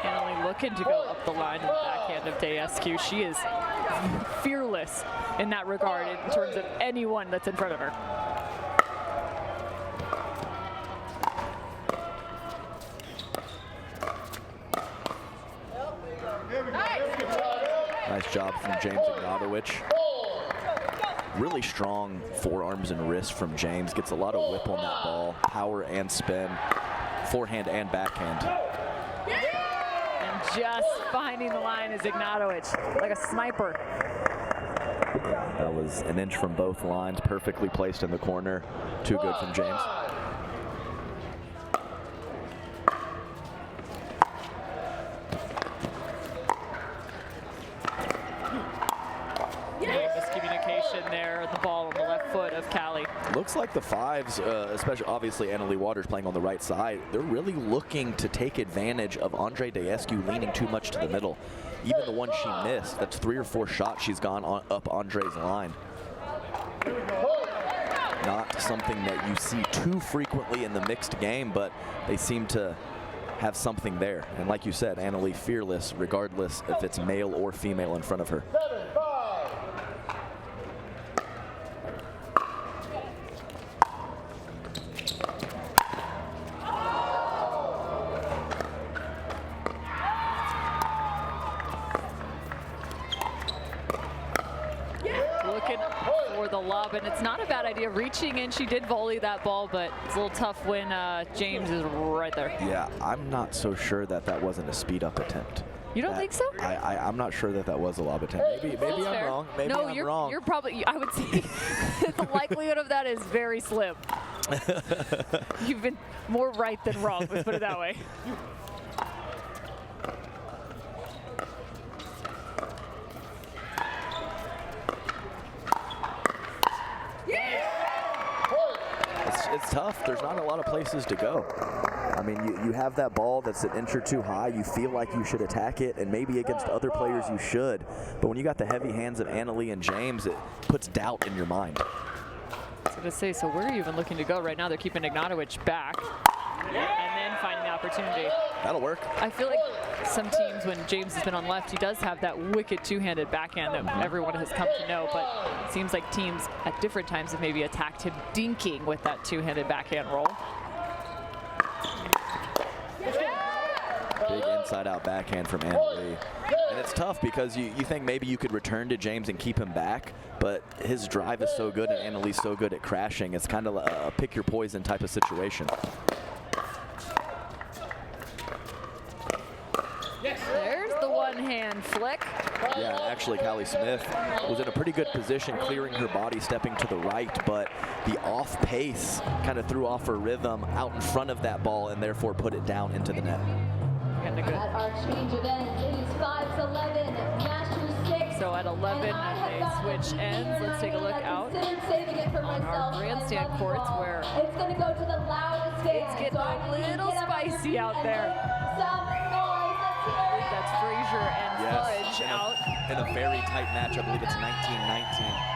Annalie looking to go up the line in the backhand of Daescu. She is fearless in that regard in terms of anyone that's in front of her. Nice job from James Ignatowich. Really strong forearms and wrists from James. Gets a lot of whip on that ball. Power and spin. Forehand and backhand. And just finding the line is Ignatowich, like a sniper. That was an inch from both lines. Perfectly placed in the corner. Too good from James. Miscommunication there, the ball on the left foot of Callie. Looks like the 5's, especially obviously Annalie Waters playing on the right side, they're really looking to take advantage of Andrei Daescu leaning too much to the middle. Even the one she missed, that's 3 or 4 shots she's gone up Andrei's line. Not something that you see too frequently in the mixed game, but they seem to have something there. And like you said, Annalie fearless, regardless if it's male or female in front of her. Looking for the lob, and it's not a bad idea reaching in. She did volley that ball, but it's a little tough when James is right there. Yeah, I'm not so sure that that wasn't a speed up attempt. You don't think so? I'm not sure that that was a lob attempt. Maybe I'm fair. wrong. Maybe no, I'm wrong. You're probably, I would say the likelihood of that is very slim. You've been more right than wrong, let's put it that way. It's tough. There's not a lot of places to go. I mean, you have that ball that's an inch or two high. You feel like you should attack it, and maybe against other players you should. But when you got the heavy hands of Annalie and James, it puts doubt in your mind. I was going to say, so where are you even looking to go right now? They're keeping Ignatowich back and then finding the opportunity. That'll work. I feel like some teams, when James has been on left, he does have that wicked two-handed backhand that everyone has come to know, but it seems like teams at different times have maybe attacked him dinking with that two-handed backhand roll. Big inside-out backhand from Andrei. And it's tough because you think maybe you could return to James and keep him back, but his drive is so good and Annalie's so good at crashing. It's kind of a pick your poison type of situation. There's the one-hand flick. Yeah, actually Callie Smith was in a pretty good position clearing her body, stepping to the right, but the off pace kind of threw off her rhythm out in front of that ball and therefore put it down into the net. At our change event, it is 5-11, Masters 6. So at 11, they switch ends. Let's take a look out on our grandstand courts where it's going to go to the loudest fan. it's getting a little spicy out there. That's Frazier and Fudge out. In a very tight match, I believe it's 19-19.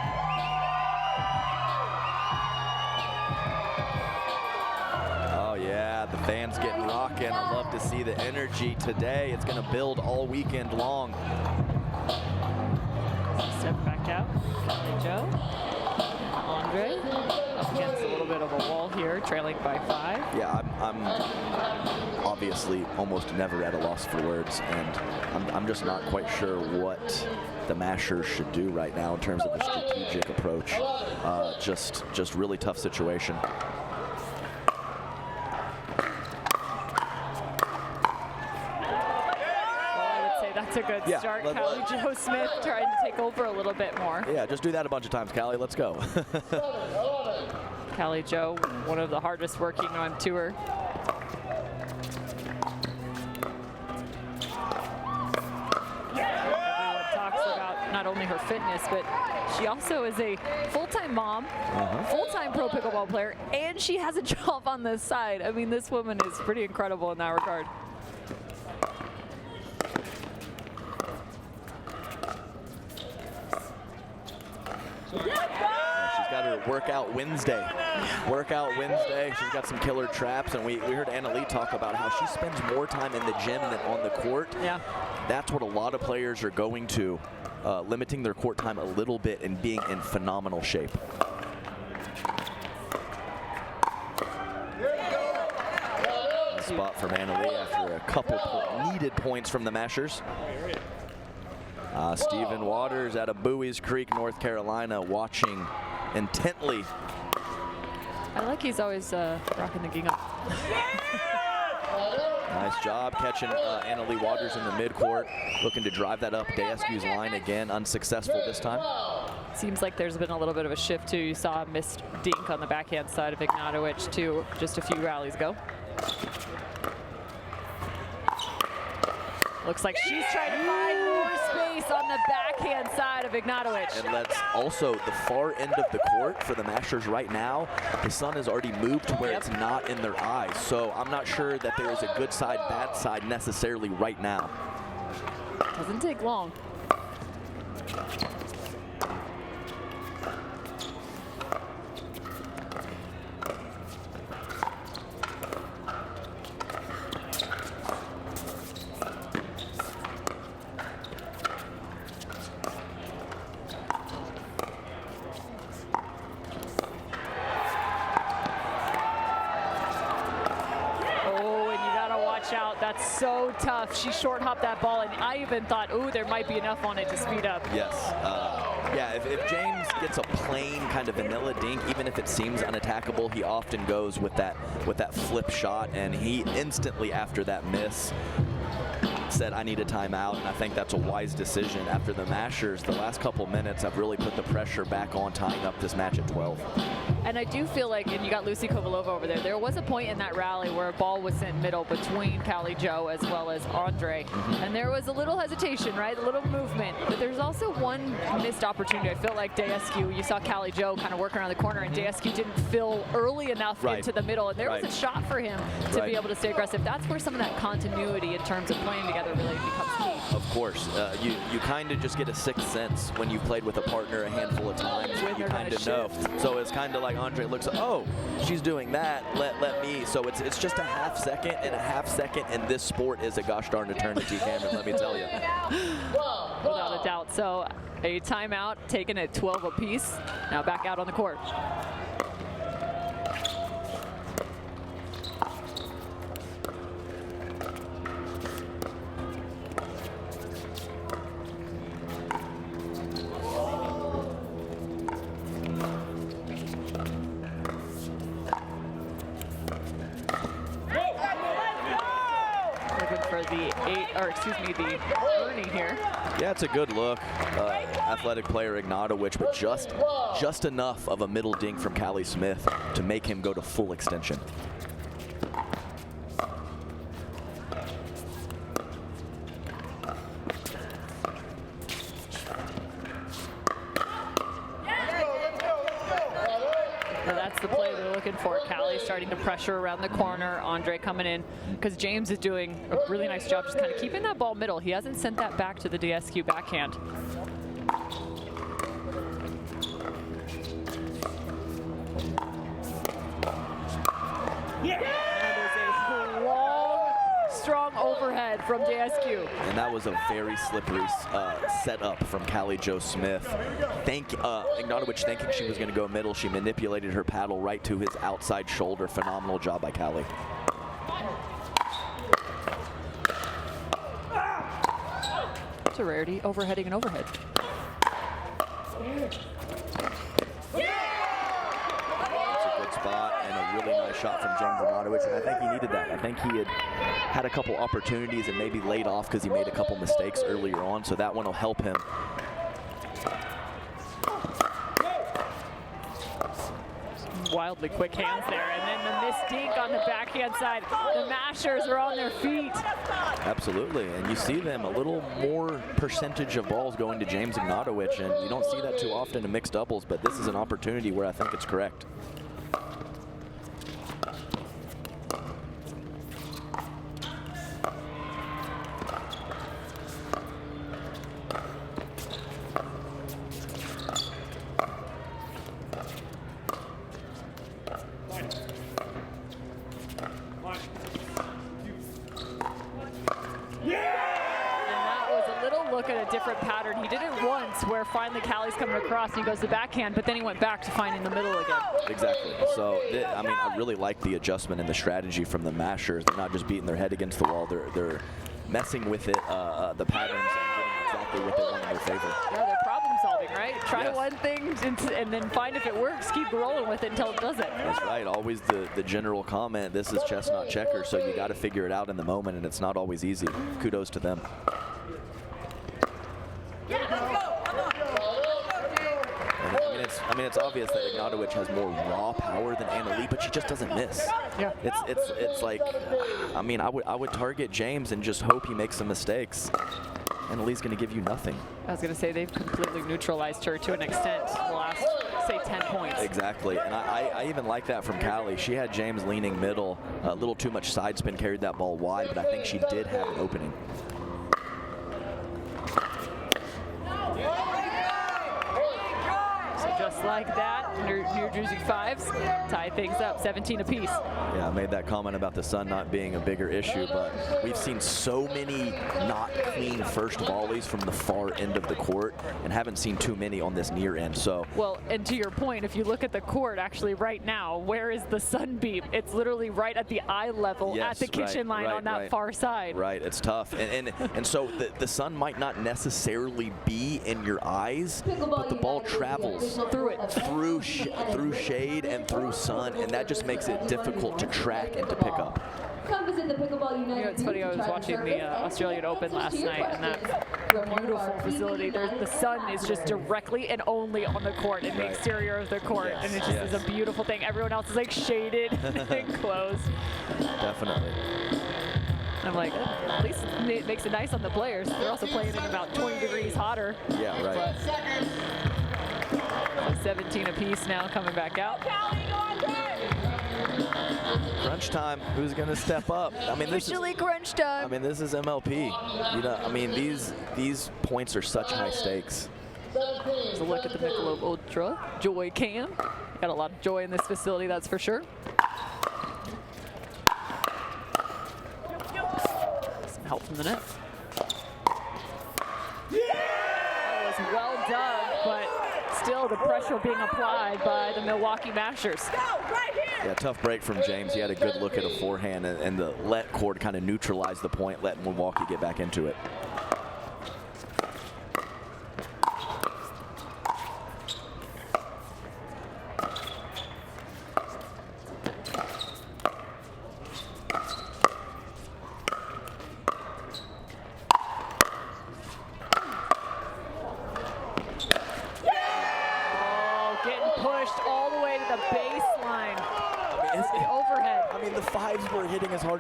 Yeah, the fans getting rocking. I love to see the energy today. It's going to build all weekend long. Step back out. Callie Joe. Andrei up against a little bit of a wall here, trailing by 5. Yeah, I'm obviously almost never at a loss for words, and I'm just not quite sure what the Mashers should do right now in terms of a strategic approach. Just really tough situation. That's a good start. Callie Joe Smith trying to take over a little bit more. Yeah, just do that a bunch of times, Callie. Let's go. Callie Joe, one of the hardest working on tour. Everyone talks about not only her fitness, but she also is a full-time mom, full-time pro pickleball player, and she has a job on this side. I mean, this woman is pretty incredible in that regard. She's got her Workout Wednesday. Workout Wednesday. She's got some killer traps, and we heard Anna-Leigh talk about how she spends more time in the gym than on the court. Yeah. That's what a lot of players are going to, limiting their court time a little bit and being in phenomenal shape. Spot from Anna-Leigh after a couple needed points from the Mashers. Stephen Waters out of Bowie's Creek, North Carolina, watching intently. I like he's always rocking the gingham. Nice job catching Anna-Leigh Waters in the midcourt, looking to drive that up Daescu's line again, unsuccessful this time. Seems like there's been a little bit of a shift too. You saw a missed dink on the backhand side of Ignatowich too, just a few rallies ago. Looks like she's trying to find more space on the backhand side of Ignatowich. And that's also the far end of the court for the Mashers right now. The sun has already moved to where it's not in their eyes. So I'm not sure that there is a good side, bad side necessarily right now. Doesn't take long. That's so tough. She short hopped that ball, and I even thought, oh, there might be enough on it to speed up. Yes. Yeah, if James gets a plain kind of vanilla dink, even if it seems unattackable, he often goes with that flip shot, and he instantly after that miss said, I need a timeout, and I think that's a wise decision. After the Mashers, the last couple minutes have really put the pressure back on tying up this match at 12. And I do feel like, and you got Lucy Kovalova over there, there was a point in that rally where a ball was sent middle between Callie Joe as well as Andrei. And there was a little hesitation, right? A little movement. But there's also one missed opportunity. I feel like Daescu, you saw Callie Joe kind of work around the corner, and Daescu didn't fill early enough into the middle. And there was a shot for him to be able to stay aggressive. That's where some of that continuity in terms of playing together really becomes key. Of course. You kind of just get a sixth sense when you've played with a partner a handful of times. You kind of know. So it's kind of like like Andrei looks, oh, she's doing that, let me. So it's just a half second, and a half second in this sport is a gosh darn eternity, Cameron, let me tell you. Without a doubt. So a timeout taken at 12 apiece. Now back out on the court. The Ernie here. Yeah, it's a good look. Athletic player Ignatowich, but just enough of a middle dink from Callie Smith to make him go to full extension. For Callie starting to pressure around the corner, Andrei coming in, because James is doing a really nice job just kind of keeping that ball middle. He hasn't sent that back to the Daescu backhand. That is a long, strong overhead from Daescu. And that was a very slippery setup from Callie Jo Smith. Ignatowich thinking she was going to go middle. She manipulated her paddle right to his outside shoulder. Phenomenal job by Callie. It's a rarity, overheading and overhead. That's a good spot and a really nice shot from James Ignatowich, and I think he needed that. I think he had a couple opportunities and maybe laid off because he made a couple mistakes earlier on, so that one will help him. Wildly quick hands there, and then the missed dink on the backhand side. The Mashers are on their feet. Absolutely, and you see them a little more percentage of balls going to James Ignatowich, and you don't see that too often in mixed doubles, but this is an opportunity where I think it's correct. Finally, Callie's coming across and he goes to backhand, but then he went back to finding the middle again. Exactly. So, I mean, I really like the adjustment and the strategy from the Mashers. They're not just beating their head against the wall. They're messing with it, the patterns, and getting exactly what they want in their favor. Yeah, they're problem solving, right? Try one thing and then find if it works. Keep rolling with it until it doesn't. That's right. Always the general comment, this is chess, not checker, so you got to figure it out in the moment, and it's not always easy. Kudos to them. I mean, it's obvious that Ignatowich has more raw power than Leigh, but she just doesn't miss. Yeah. It's like, I mean, I would target James and just hope he makes some mistakes. Lee's going to give you nothing. I was going to say they've completely neutralized her to an extent the last, say, 10 points. Exactly, and I even like that from Callie. She had James leaning middle, a little too much side spin, carried that ball wide, but I think she did have an opening. Just like that, New Jersey 5's tie things up, 17 apiece. Yeah, I made that comment about the sun not being a bigger issue, but we've seen so many not clean first volleys from the far end of the court and haven't seen too many on this near end. So, well, and to your point, if you look at the court actually right now, where is the sunbeam? It's literally right at the eye level, yes, at the kitchen line on that far side. Right, it's tough. And so the sun might not necessarily be in your eyes, but the ball travels through it, through shade and through sun, and that just makes it difficult to track and to pick up. Come visit the Pickleball United. You know, it's funny, I was watching the Australian Open last night, and that beautiful facility, the sun is just directly and only on the court in the exterior of the court, and it just is a beautiful thing. Everyone else is like shaded and closed. Definitely. I'm like, at least it makes it nice on the players. They're also playing in about 20 degrees hotter. Yeah, right. But 17 apiece now coming back out. Crunch time. Who's going to step up? I mean, this Usually crunch time. I mean, this is MLP. You know, I mean, these points are such high stakes. So look at the Michelob Ultra Joy Cam. Got a lot of joy in this facility, that's for sure. Some help from the net. That was well done, but still the pressure being applied by the Milwaukee Mashers. Yeah, tough break from James. He had a good look at a forehand, and the let cord kind of neutralized the point, letting Milwaukee get back into it.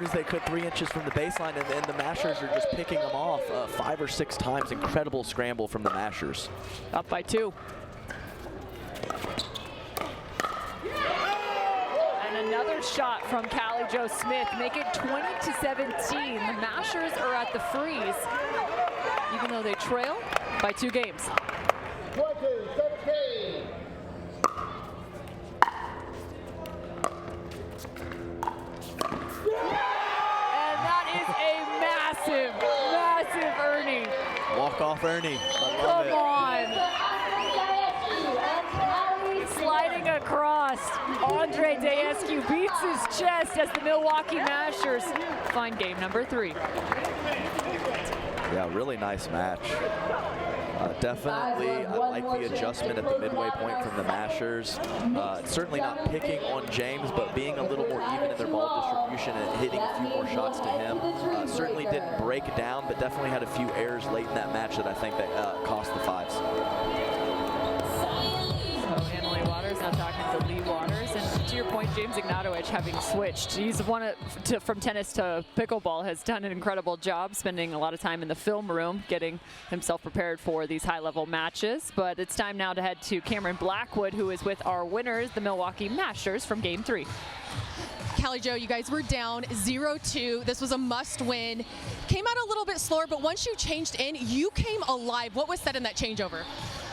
As they could 3 inches from the baseline, and then the Mashers are just picking them off 5 or 6 times. Incredible scramble from the Mashers. Up by 2. And another shot from Callie Jo Smith, make it 20-17. The Mashers are at the freeze, even though they trail by 2 games. 20-17. Massive Ernie. Walk off Ernie. Come on. Sliding across. Andrei Daescu beats his chest as the Milwaukee Mashers find game number 3. Yeah, really nice match. Definitely, I like the adjustment at the midway point from the Mashers. Certainly not picking on James, but being a little more even in their ball distribution and hitting a few more shots to him. Certainly didn't break down, but definitely had a few errors late in that match that I think that cost the 5s. So Annalie Waters now talking to Leigh Waters, and to your point, James Ignatowich having switched. He's from tennis to pickleball, has done an incredible job, spending a lot of time in the film room, getting himself prepared for these high-level matches. But it's time now to head to Cameron Blackwood, who is with our winners, the Milwaukee Mashers, from Game 3. Callie Jo, you guys were down 0-2. This was a must-win. Came out a little bit slower, but once you changed in, you came alive. What was said in that changeover?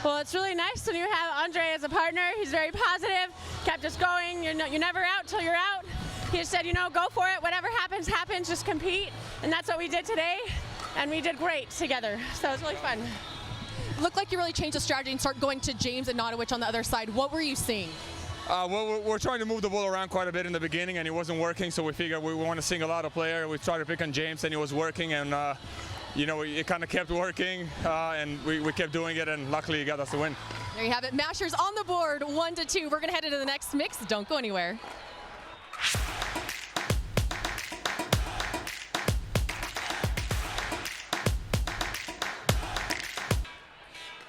Well, it's really nice when you have Andrei as a partner. He's very positive, kept us going. You're never out till you're out. He just said, go for it. Whatever happens, happens. Just compete. And that's what we did today. And we did great together. So it was really fun. Looked like you really changed the strategy and start going to James Ignatowich on the other side. What were you seeing? Well, we're trying to move the ball around quite a bit in the beginning, and it wasn't working, so we figured we want to single out a player. We tried to pick on James, and it was working, and it kind of kept working, and we kept doing it, and luckily it got us the win. There you have it. Mashers on the board, 1-2. We're going to head into the next mix. Don't go anywhere.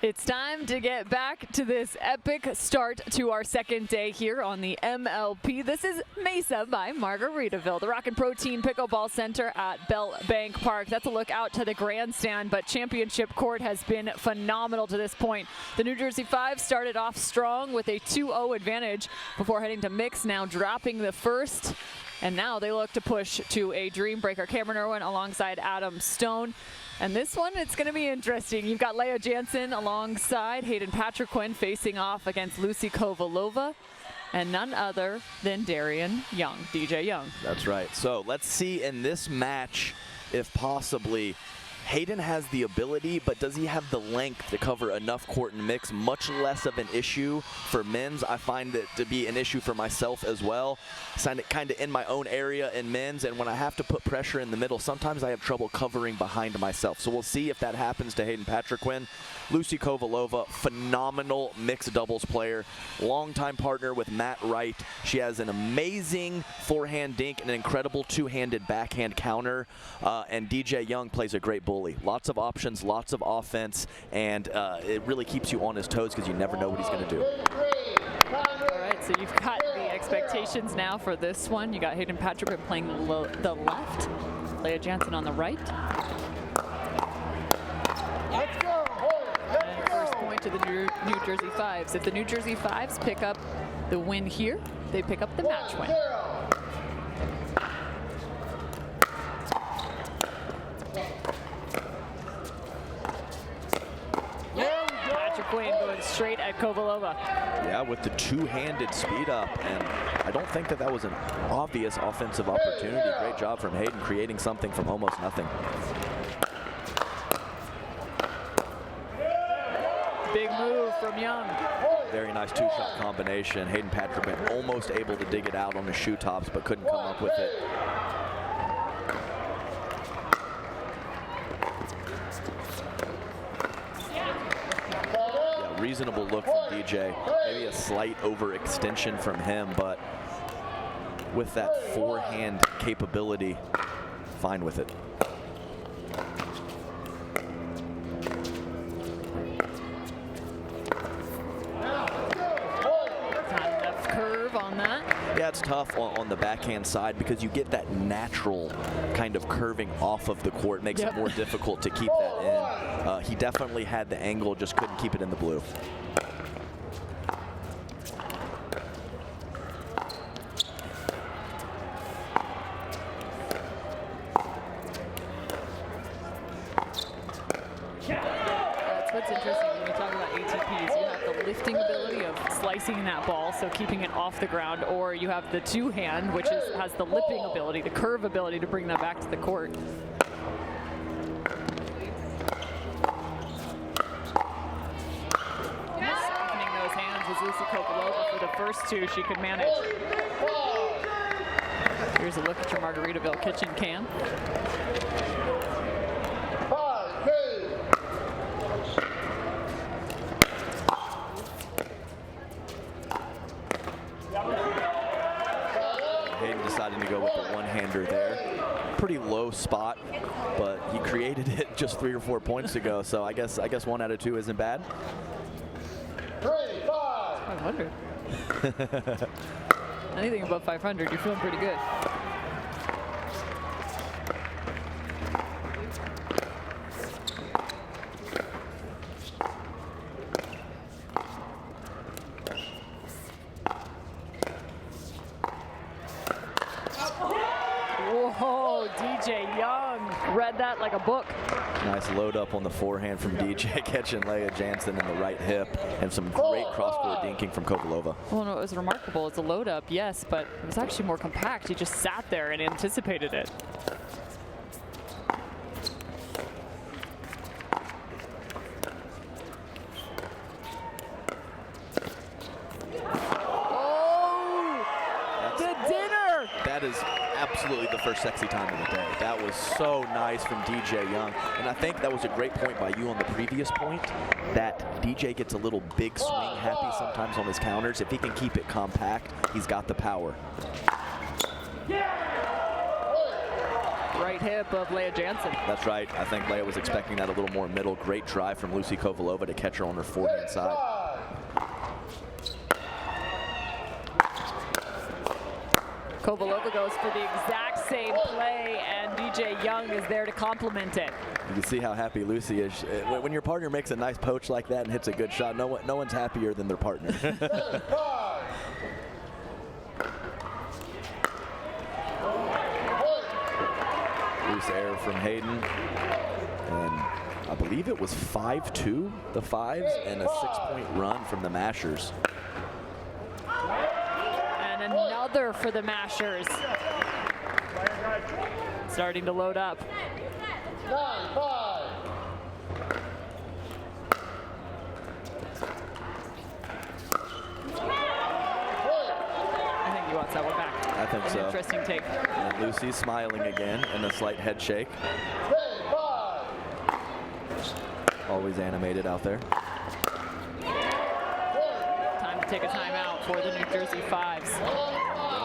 It's time to get back to this epic start to our second day here on the MLP. This is Mesa by Margaritaville, the Rock and Protein Pickleball Center at Bell Bank Park. That's a look out to the grandstand, but championship court has been phenomenal to this point. The New Jersey 5 started off strong with a 2-0 advantage before heading to mix, now dropping the first. And now they look to push to a Dreambreaker. Cameron Irwin alongside Adam Stone. And this one, it's going to be interesting. You've got Leah Jansen alongside Hayden Patriquin facing off against Lucia Kovalova, and none other than Darian Young, DJ Young. That's right. So let's see in this match if possibly Hayden has the ability, but does he have the length to cover enough court and mix? Much less of an issue for men's. I find it to be an issue for myself as well. Kind of in my own area in men's, and when I have to put pressure in the middle, sometimes I have trouble covering behind myself. So we'll see if that happens to Hayden Patriquin. Lucia Kovalova, phenomenal mixed doubles player, longtime partner with Matt Wright. She has an amazing forehand dink and an incredible two-handed backhand counter, and DJ Young plays a great bully. Lots of options, lots of offense, and it really keeps you on his toes because you never know what he's going to do. All right, so you've got the expectations now for this one. You got Hayden Patriquin playing the left, Leah Jansen on the right. And first point to the New Jersey 5s. If the New Jersey 5s pick up the win here, they pick up the match win. Patriquin going straight at Kovalova. Yeah, with the two-handed speed up, and I don't think that was an obvious offensive opportunity. Great job from Hayden creating something from almost nothing. Big move from Young. Very nice two-shot combination. Hayden Patriquin almost able to dig it out on the shoe tops, but couldn't come up with it. Yeah, reasonable look from DJ. Maybe a slight overextension from him, but with that forehand capability, fine with it. Yeah, it's tough on the backhand side because you get that natural kind of curving off of the court. Makes it more difficult to keep that in. He definitely had the angle, just couldn't keep it in the blue. That's what's interesting when we talk about ATPs. You have the lifting ability of slicing that ball, so keeping it off the ground, or you have the two-hand, which has the lipping ability, the curve ability to bring that back to the court. Softening those hands was Lucia Kovalova for the first two she could manage. Here's a look at your Margaritaville kitchen can. Hayden deciding to go with the one-hander there. Pretty low spot, but he created it just 3 or 4 points ago, so I guess 1 out of 2 isn't bad. 500. Anything above 500, you're feeling pretty good. Whoa, DJ Young read that like a book. Nice load up on the forehand from DJ, catching Leigh Jansen in the right hip, and some great cross-court dinking from Kovalova. Well, no, it was remarkable. It's a load up, yes, but it was actually more compact. He just sat there and anticipated it. That is absolutely the first sexy time of the day. That was so nice from DJ Young. And I think that was a great point by you on the previous point, that DJ gets a little big swing happy sometimes on his counters. If he can keep it compact, he's got the power. Right hip of Leigh Jansen. That's right. I think Leigh was expecting that a little more middle. Great drive from Lucia Kovalova to catch her on her forehand side. Kovalova goes for the exact same play, and DJ Young is there to complement it. You can see how happy Lucy is. When your partner makes a nice poach like that and hits a good shot, no one's happier than their partner. Loose error from Hayden. And I believe it was 5-2, the 5s, and a 6-point run from the Mashers. Another for the Mashers. Starting to load up. I think he wants that one back. I think so. Interesting take. And Lucy's smiling again and a slight head shake. Always animated out there. Time to take a timeout for the New Jersey 5s.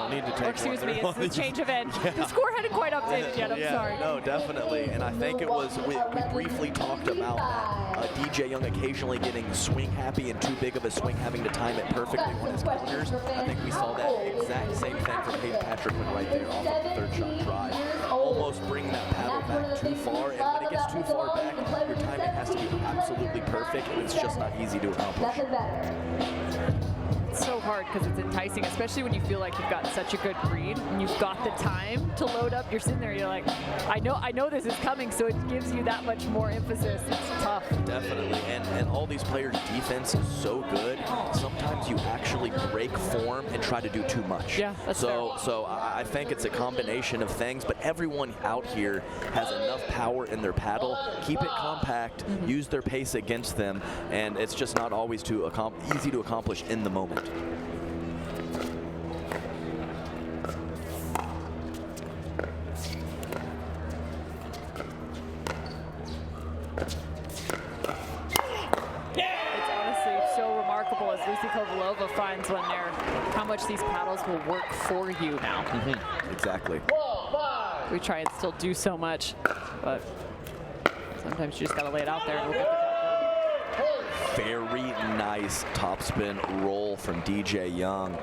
Need to take excuse me, it's the change of end. Yeah. The score hadn't quite updated yet, I'm sorry. No, definitely. And I think it was, we briefly talked about that. DJ Young occasionally getting swing happy and too big of a swing, having to time it perfectly on his counters. I think we saw that exact same thing from Hayden Patriquin right there off of the third shot drive. Almost bring that paddle back too far, and when it gets too far back, your timing has to be absolutely perfect, and it's just not easy to accomplish. It's so hard because it's enticing, especially when you feel like you've got such a good read and you've got the time to load up. You're sitting there, you're like, I know this is coming, so it gives you that much more emphasis. It's tough. Definitely, and all these players' defense is so good. Sometimes you actually break form and try to do too much. Yeah, that's fair. So I think it's a combination of things, but everyone out here has enough power in their paddle. Keep it compact, use their pace against them, and it's just not always easy to accomplish in the moment. As Lucy Kovalova finds one there, how much these paddles will work for you now. Exactly. We try and still do so much, but sometimes you just gotta lay it out there and we'll get the job done. Very nice topspin roll from DJ Young.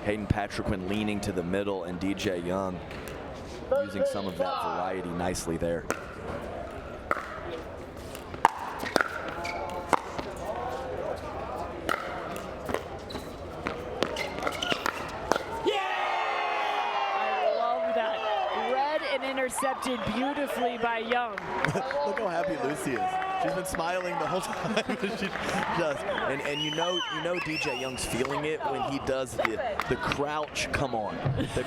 Hayden Patriquin leaning to the middle, and DJ Young using some of that variety nicely there. Intercepted beautifully by Young. Look how happy Lucy is. She's been smiling the whole time. She just, and you know DJ Young's feeling it when he does the crouch come on. The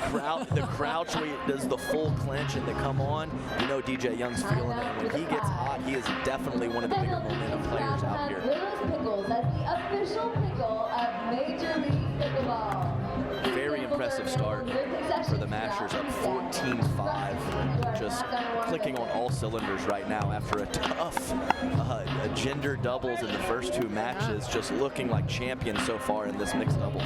crouch where he does the full clench and the come on. You know DJ Young's feeling it. When he gets hot, he is definitely one of the bigger momentum players out here. Pickles as the official pickle of Major League Pickleball. Very impressive start for the Mashers, up 14-5. Just clicking on all cylinders right now after a tough gender doubles in the first two matches, just looking like champions so far in this mixed doubles.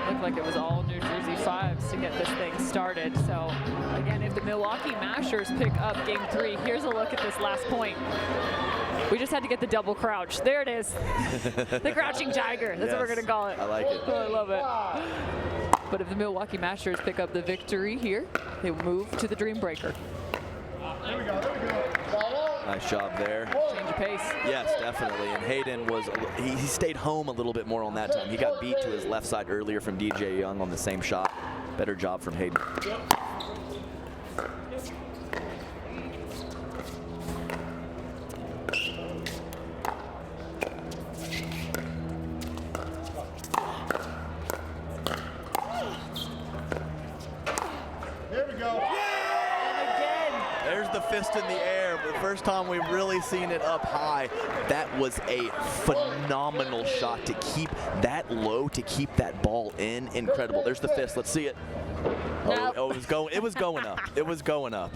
Looked like it was all New Jersey 5s to get this thing started. So again, if the Milwaukee Mashers pick up game 3, here's a look at this last point. We just had to get the double crouch. There it is. The crouching tiger. That's what we're going to call it. I like it. Oh, I love it. But if the Milwaukee Mashers pick up the victory here, they move to the Dreambreaker. There we go. Nice job there. Change of pace. Yes, definitely. And Hayden was, he stayed home a little bit more on that time. He got beat to his left side earlier from DJ Young on the same shot. Better job from Hayden. Fist in the air, but the first time we've really seen it up high. That was a phenomenal shot to keep that low, to keep that ball in. Incredible. There's the fist. Let's see it. Oh, it was going up. It was going up.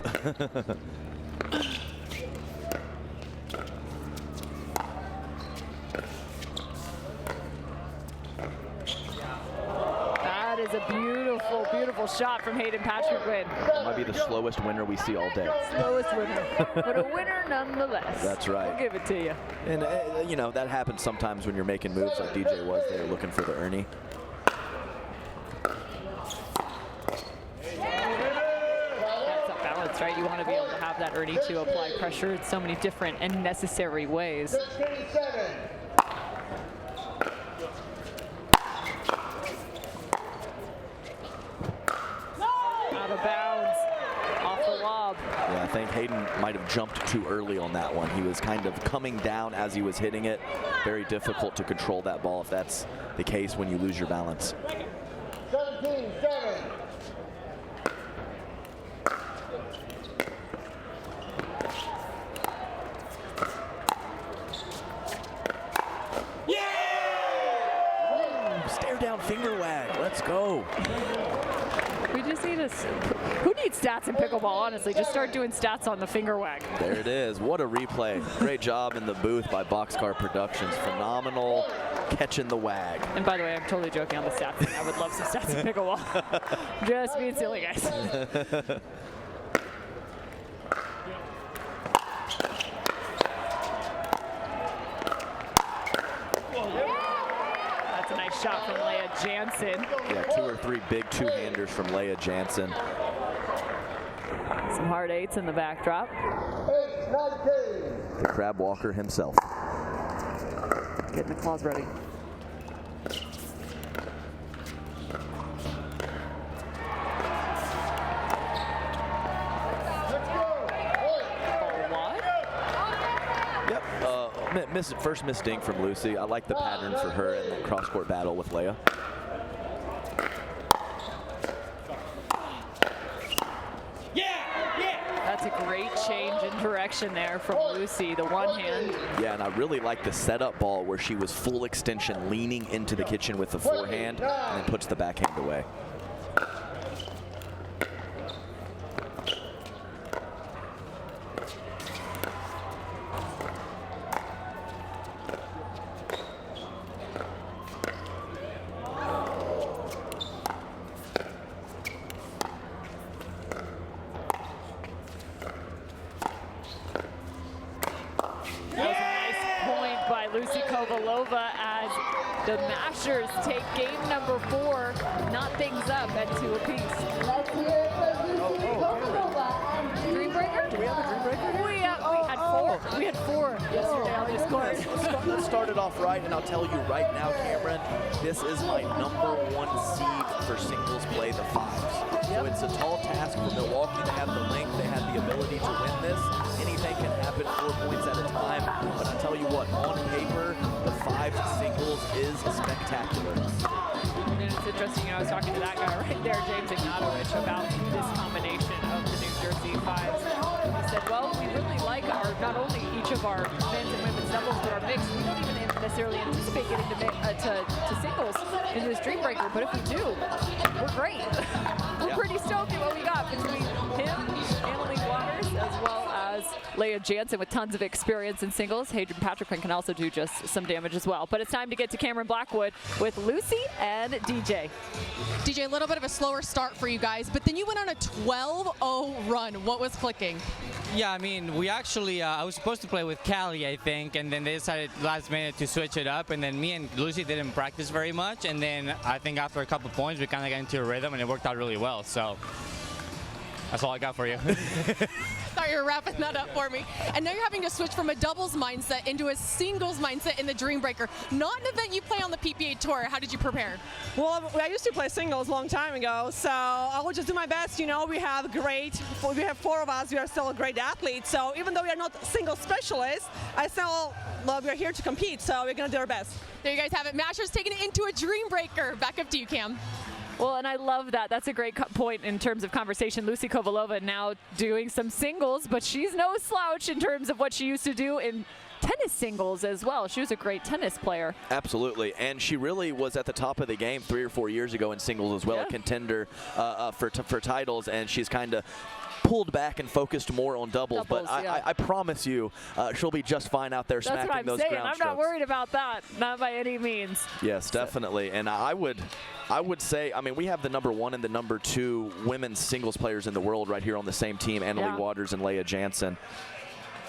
That is a beautiful, beautiful shot from Hayden Patriquin. It might be the slowest winner we see all day. Slowest winner, but a winner nonetheless. That's right. We'll give it to you. And, you know, that happens sometimes when you're making moves like DJ was there looking for the Ernie. That's a balance, right? You want to be able to have that Ernie to apply pressure in so many different and necessary ways. Out of bounds, off the lob. Yeah, I think Hayden might have jumped too early on that one. He was kind of coming down as he was hitting it. Very difficult to control that ball if that's the case when you lose your balance. 17-7. Stare down finger wag. Let's go. We just need who needs stats in pickleball, honestly? Just start doing stats on the finger wag. There it is. What a replay. Great job in the booth by Boxcar Productions. Phenomenal catching the wag. And by the way, I'm totally joking on the stats. I would love some stats in pickleball. Just being silly, guys. That's a nice shot from Leigh Jansen. Yeah, 2 or 3 big two-handers from Leigh Jansen. Some hard 8s in the backdrop. 8-19. The crab walker himself. Getting the claws ready. first missed dink from Lucy. I like the pattern for her in that cross-court battle with Leigh. That's a great change in direction there from Lucy, the one hand. Yeah, and I really like the setup ball where she was full extension, leaning into the kitchen with the forehand, and then puts the backhand away. Kovalova as the Mashers take game number 4, knot things up at 2 apiece. Let's hear it for Lucy Kovalova and Dreambreaker? Do we have a Dreambreaker? We had 4 yesterday on this court. Let's start it off right, and I'll tell you right now, Cameron, this is my #1 seed for singles play, the 5s. So it's a tall task for Milwaukee. They have the length, they have the ability to win this. Anything can happen 4 points at a time. But I tell you what, on paper, the 5s singles is spectacular. And it's interesting, I was talking to that guy right there, James Ignatowich, about this combination of the New Jersey 5s. He said, well, we really like not only each of our men's and women's doubles, but our mix. We don't even necessarily anticipate getting to singles in this Dreambreaker, but if we do, we're great. We're pretty stoked at what we got between him, Leigh Waters, as well as Leigh Jansen with tons of experience in singles. Hayden Patriquin can also do just some damage as well. But it's time to get to Cameron Blackwood with Lucy and DJ. DJ, a little bit of a slower start for you guys, but then you went on a 12-0 run. What was clicking? Yeah, I mean, we actually, I was supposed to play with Callie, I think, and then they decided last minute to switch it up, and then me and Lucy didn't practice very much, and then I think after a couple points, we kind of got into a rhythm, and it worked out really well, so that's all I got for you. Thought you were wrapping that up for me. And now you're having to switch from a doubles mindset into a singles mindset in the Dreambreaker. Not an event you play on the PPA Tour. How did you prepare? Well, I used to play singles a long time ago, so I will just do my best. You know, we have 4 of us. We are still great athletes. So even though we are not single specialists, we're here to compete. So we're going to do our best. There you guys have it. Mashers taking it into a Dreambreaker. Back up to you, Cam. Well, and I love that. That's a great point in terms of conversation. Lucy Kovalova now doing some singles, but she's no slouch in terms of what she used to do in tennis singles as well. She was a great tennis player. Absolutely, and she really was at the top of the game 3 or 4 years ago in singles as well, a contender for titles, and she's kind of pulled back and focused more on doubles, but I promise you she'll be just fine out there smacking those ground strokes. That's what I'm saying. I'm not worried about that, not by any means. Yes, definitely, and I would say, I mean, we have the #1 and the #2 women's singles players in the world right here on the same team, Leigh Waters and Leigh Jansen.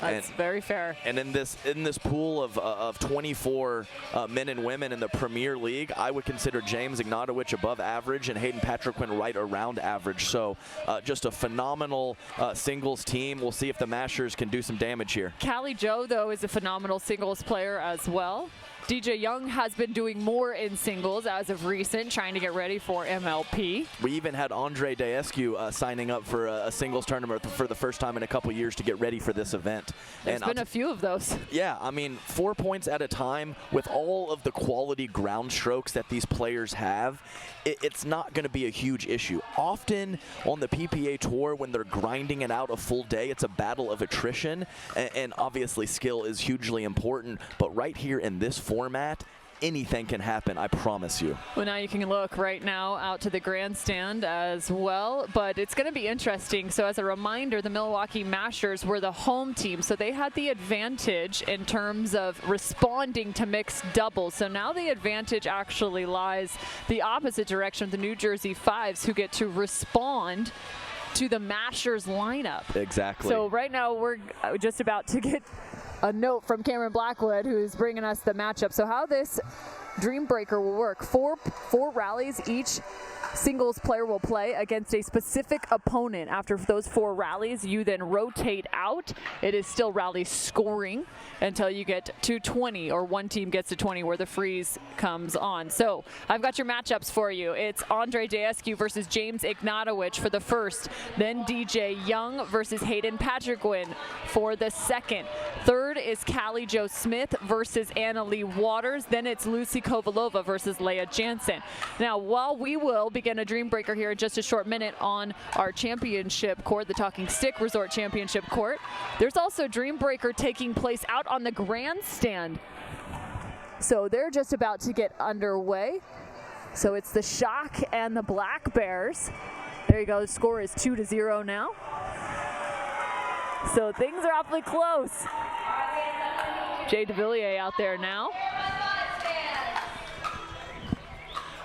That's very fair. And in this pool of 24 men and women in the Premier League, I would consider James Ignatowich above average and Hayden Patriquin right around average. So just a phenomenal singles team. We'll see if the Mashers can do some damage here. Callie Joe, though, is a phenomenal singles player as well. DJ Young has been doing more in singles as of recent, trying to get ready for MLP. We even had Andrei Daescu signing up for a singles tournament for the first time in a couple years to get ready for this event. There's been a few of those. Yeah, I mean, 4 points at a time with all of the quality ground strokes that these players have, it's not going to be a huge issue. Often on the PPA Tour, when they're grinding it out a full day, it's a battle of attrition, and obviously skill is hugely important, but right here in this format, anything can happen, I promise you. Well, now you can look right now out to the grandstand as well, but it's going to be interesting. So as a reminder, the Milwaukee Mashers were the home team, so they had the advantage in terms of responding to mixed doubles. So now the advantage actually lies the opposite direction of the New Jersey 5s, who get to respond to the Mashers lineup. Exactly. So right now we're just about to get a note from Cameron Blackwood, who's bringing us the matchup. So how this Dreambreaker will work four rallies. Each singles player will play against a specific opponent. After those 4 rallies, you then rotate out. It is still rally scoring until you get to 20, or one team gets to 20 where the freeze comes on. So I've got your matchups for you. It's Andrei Daescu versus James Ignatowich for the first, then DJ Young versus Hayden Patriquin for the second. Third is Callie Jo Smith versus Annalie Waters. Then it's Lucia Kovalova versus Leigh Jansen. Now, while we will begin a Dreambreaker here in just a short minute on our championship court, the Talking Stick Resort Championship Court, there's also Dreambreaker taking place out on the grandstand. So they're just about to get underway. So it's the Shock and the Black Bears. There you go, the score is 2-0 now. So things are awfully close. Jay DeVilliers out there now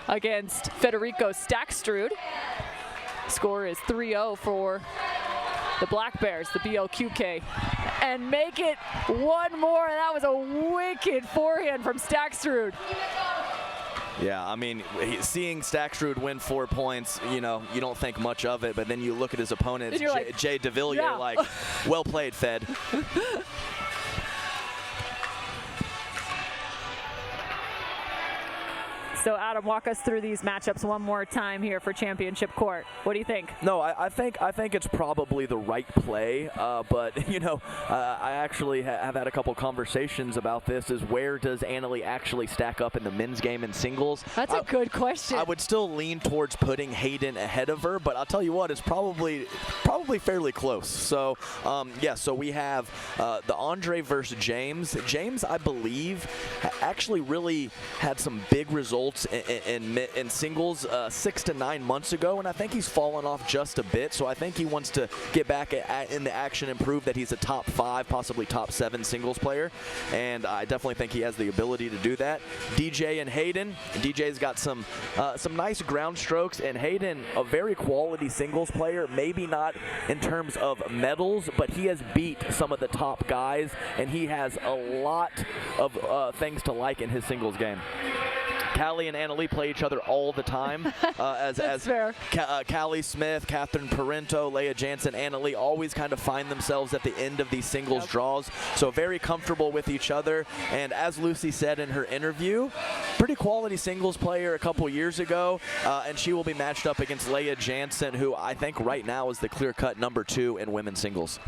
against Federico Stackstrud. Score is 3-0 for the Black Bears, the BLQK. And make it one more, and that was a wicked forehand from Stackstrud. Yeah, I mean, seeing Stackstrud win 4 points, you know, you don't think much of it, but then you look at his opponent, Jay DeVilliers, yeah. like, well played, Fed. So Adam, walk us through these matchups one more time here for championship court. What do you think? No, I think it's probably the right play, but you know, I actually have had a couple conversations about this. Is where does Annalie actually stack up in the men's game in singles? That's a good question. I would still lean towards putting Hayden ahead of her, but I'll tell you what, it's probably fairly close. So yeah, so we have the Andrei versus James. James, I believe, actually really had some big results in singles 6 to 9 months ago, and I think he's fallen off just a bit. So I think he wants to get back in the action and prove that he's a top 5, possibly top 7 singles player, and I definitely think he has the ability to do that. DJ and Hayden. DJ's got some nice ground strokes, and Hayden, a very quality singles player, maybe not in terms of medals, but he has beat some of the top guys, and he has a lot of things to like in his singles game. Callie and Annalie play each other all the time. As fair. Callie Smith, Catherine Parento, Leigh Jansen, Annalie always kind of find themselves at the end of these singles draws. So very comfortable with each other. And as Lucy said in her interview, pretty quality singles player a couple years ago. And she will be matched up against Leigh Jansen, who I think right now is the clear-cut number 2 in women's singles.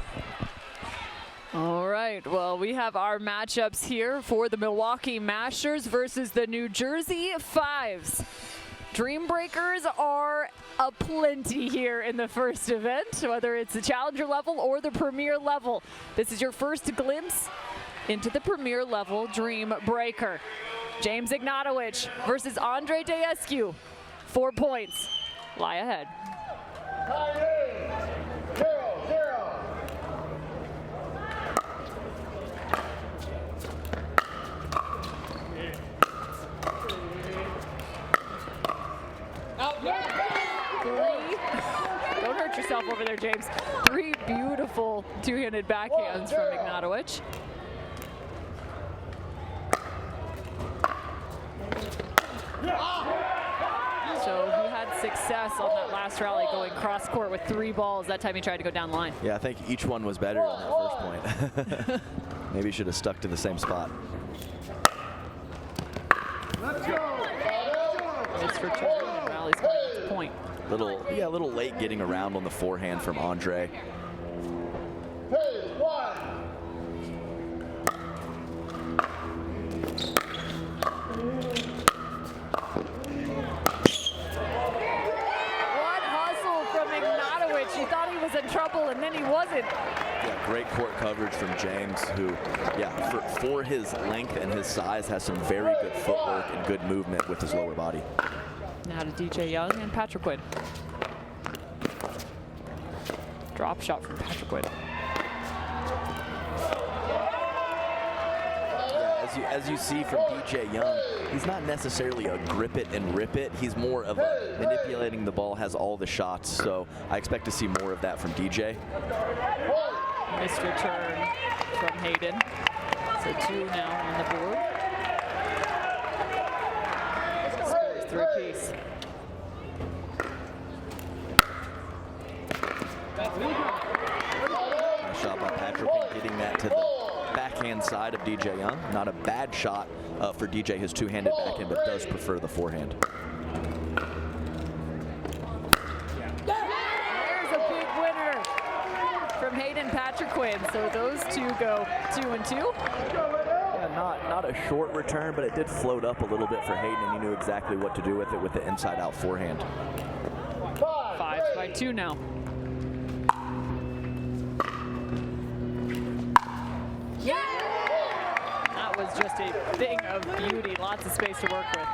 All right, well, we have our matchups here for the Milwaukee Mashers versus the New Jersey 5's. Dreambreakers are aplenty here in the first event, whether it's the challenger level or the premier level. This is your first glimpse into the premier level Dreambreaker. James Ignatowich versus Andrei Daescu. 4 points lie ahead. 0-0. Don't hurt yourself over there, James. 3 beautiful two-handed backhands from Ignatowich. So he had success on that last rally going cross court with 3 balls. That time he tried to go down the line. Yeah, I think each one was better on that first point. Maybe he should have stuck to the same spot. Let's go. It's for 2 and rallies coming to point. A little late getting around on the forehand from Andrei. Hey, 1. What hustle from Ignatowich. He thought he was in trouble, and then he wasn't. Yeah, great court coverage from James, who, yeah, for his length and his size, has some very good footwork and good movement with his lower body. Now to DJ Young and Patriquin. Drop shot from Patriquin. Yeah, as you see from DJ Young, he's not necessarily a grip it and rip it. He's more of a manipulating the ball, has all the shots. So I expect to see more of that from DJ. Missed return from Hayden. So 2 now on the board. Three-piece. Nice shot by Patriquin, getting that to the backhand side of DJ Young. Not a bad shot for DJ, his two-handed backhand, but does prefer the forehand. There's a big winner from Hayden Patriquin. So those two go 2-2. Yeah, not a short return, but it did float up a little bit for Hayden, and he knew exactly what to do with it with the inside-out forehand. 5-2 now. That was just a thing of beauty. Lots of space to work with.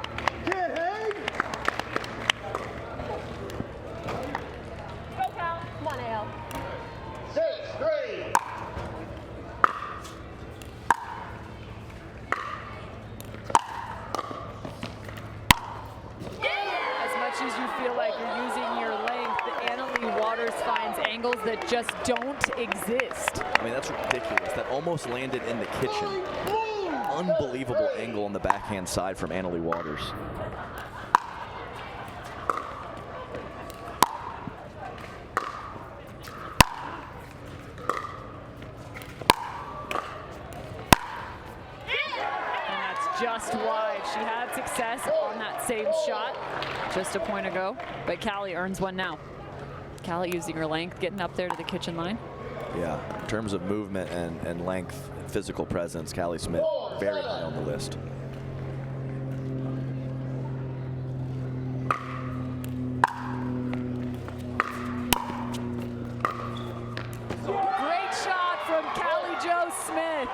Come on, Al. 6-3. As much as you feel like you're using your length, Annalie Waters finds angles that just don't exist. I mean, that's ridiculous. That almost landed in the kitchen. Unbelievable angle on the backhand side from Annalie Waters. And that's just wide. She had success on that same shot just a point ago, but Callie earns one now. Callie using her length, getting up there to the kitchen line. Yeah, in terms of movement and length, physical presence, Callie Smith very high on the list. Great shot from Callie Jo Smith.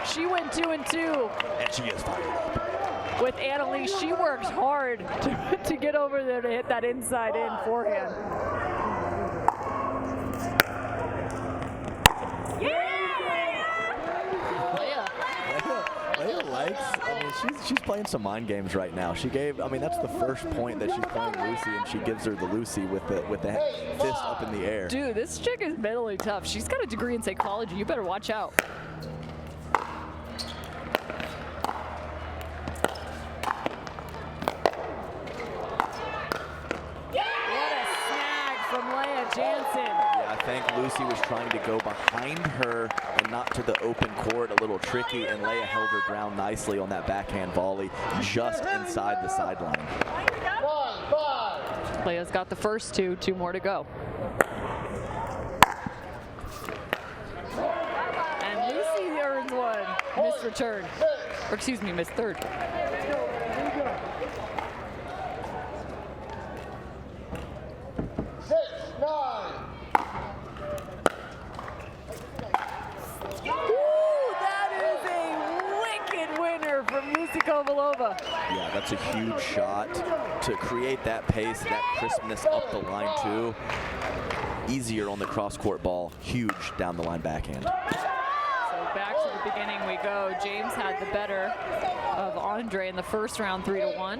She went 2-2. And she gets fired up. With Annalie, she worked hard to get over there to hit that inside-in forehand. Leigh likes, I mean, she's playing some mind games right now. She gave, I mean, that's the first point that she's playing Lucy, and she gives her the Lucy with the fist up in the air. Dude, this chick is mentally tough. She's got a degree in psychology. You better watch out. Jansen. Yeah, I think Lucy was trying to go behind her and not to the open court, a little tricky, and Leigh held her ground nicely on that backhand volley just inside the sideline. Leigh's got the first two more to go. And Lucy earns one. Missed return. Or excuse me, missed third. Kovalova. Yeah, that's a huge shot to create that pace, that crispness up the line too. Easier on the cross-court ball, huge down the line backhand. So back to the beginning we go. James had the better of Andrei in the first round, 3-1.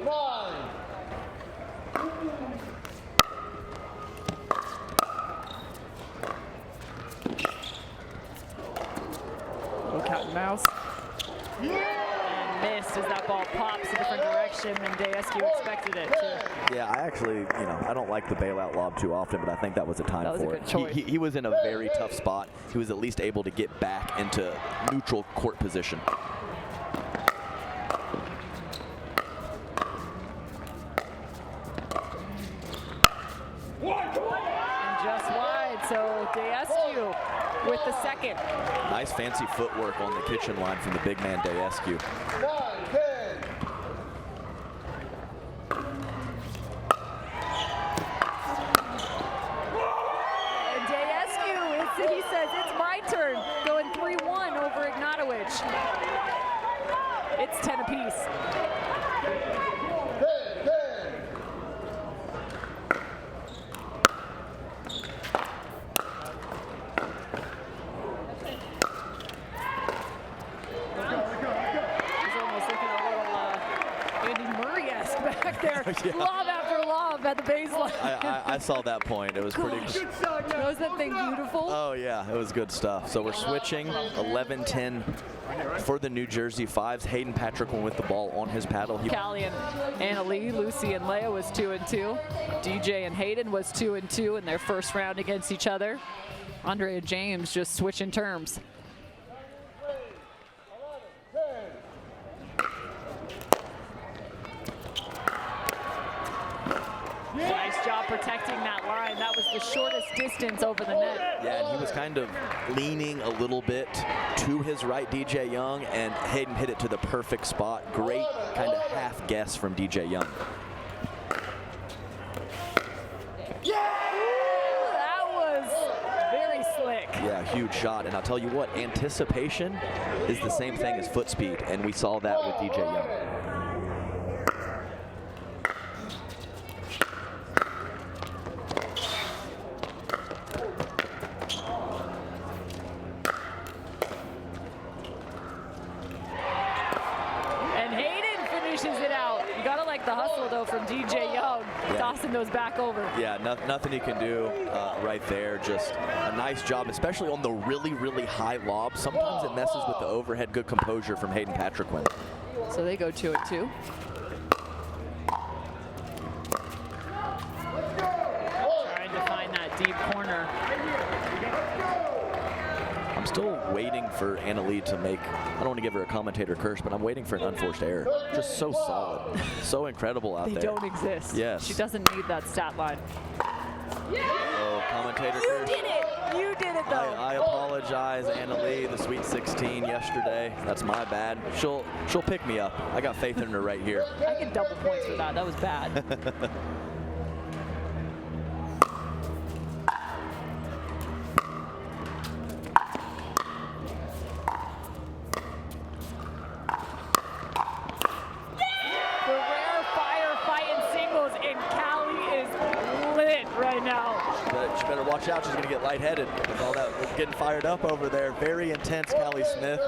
Little cat and mouse. Missed as that ball pops a different direction than Daescu expected it to. Yeah, I actually, I don't like the bailout lob too often, but I think that was a time that was for a it. good choice. He was in a very tough spot. He was at least able to get back into neutral court position. And just wide, so Daescu with the second. Nice fancy footwork on the kitchen line from the big man Daescu. And Daescu, he says, it's my turn, going 3-1 over Ignatowich. It's 10 apiece. Back there, Yeah. lob after lob. up at the baseline. I saw that point. It was pretty good. Was that thing beautiful? Oh, yeah, it was good stuff. So we're switching 11-10 for the New Jersey 5's. Hayden Patriquin with the ball on his paddle. Callie and Annalie, Lucy and Leigh was 2-2. DJ and Hayden was 2-2 in their first round against each other. Andrei and James just switching terms. Nice job protecting that line. That was the shortest distance over the net. Yeah, and he was kind of leaning a little bit to his right, DJ Young, and Hayden hit it to the perfect spot. Great kind of half guess from DJ Young. That was very slick. Yeah, huge shot. And I'll tell you what, anticipation is the same thing as foot speed, and we saw that with DJ Young. The hustle though from DJ Young, tossing those back over. Yeah, nothing he can do right there. Just a nice job, especially on the really, really high lob. Sometimes it messes with the overhead. Good composure from Hayden Patriquin. So they go 2-2. Trying to find that deep corner. I'm still waiting for Annalie to make, I don't want to give her a commentator curse, but I'm waiting for an unforced error. Just so solid, so incredible out there. They don't exist. Yes. She doesn't need that stat line. Oh, commentator curse. You did it. You did it though. I apologize, Annalie, the Sweet 16 yesterday. That's my bad. She'll pick me up. I got faith in her right here. I get double points for that. That was bad. She better watch out. She's going to get lightheaded with all that getting fired up over there. Very intense, Callie Smith.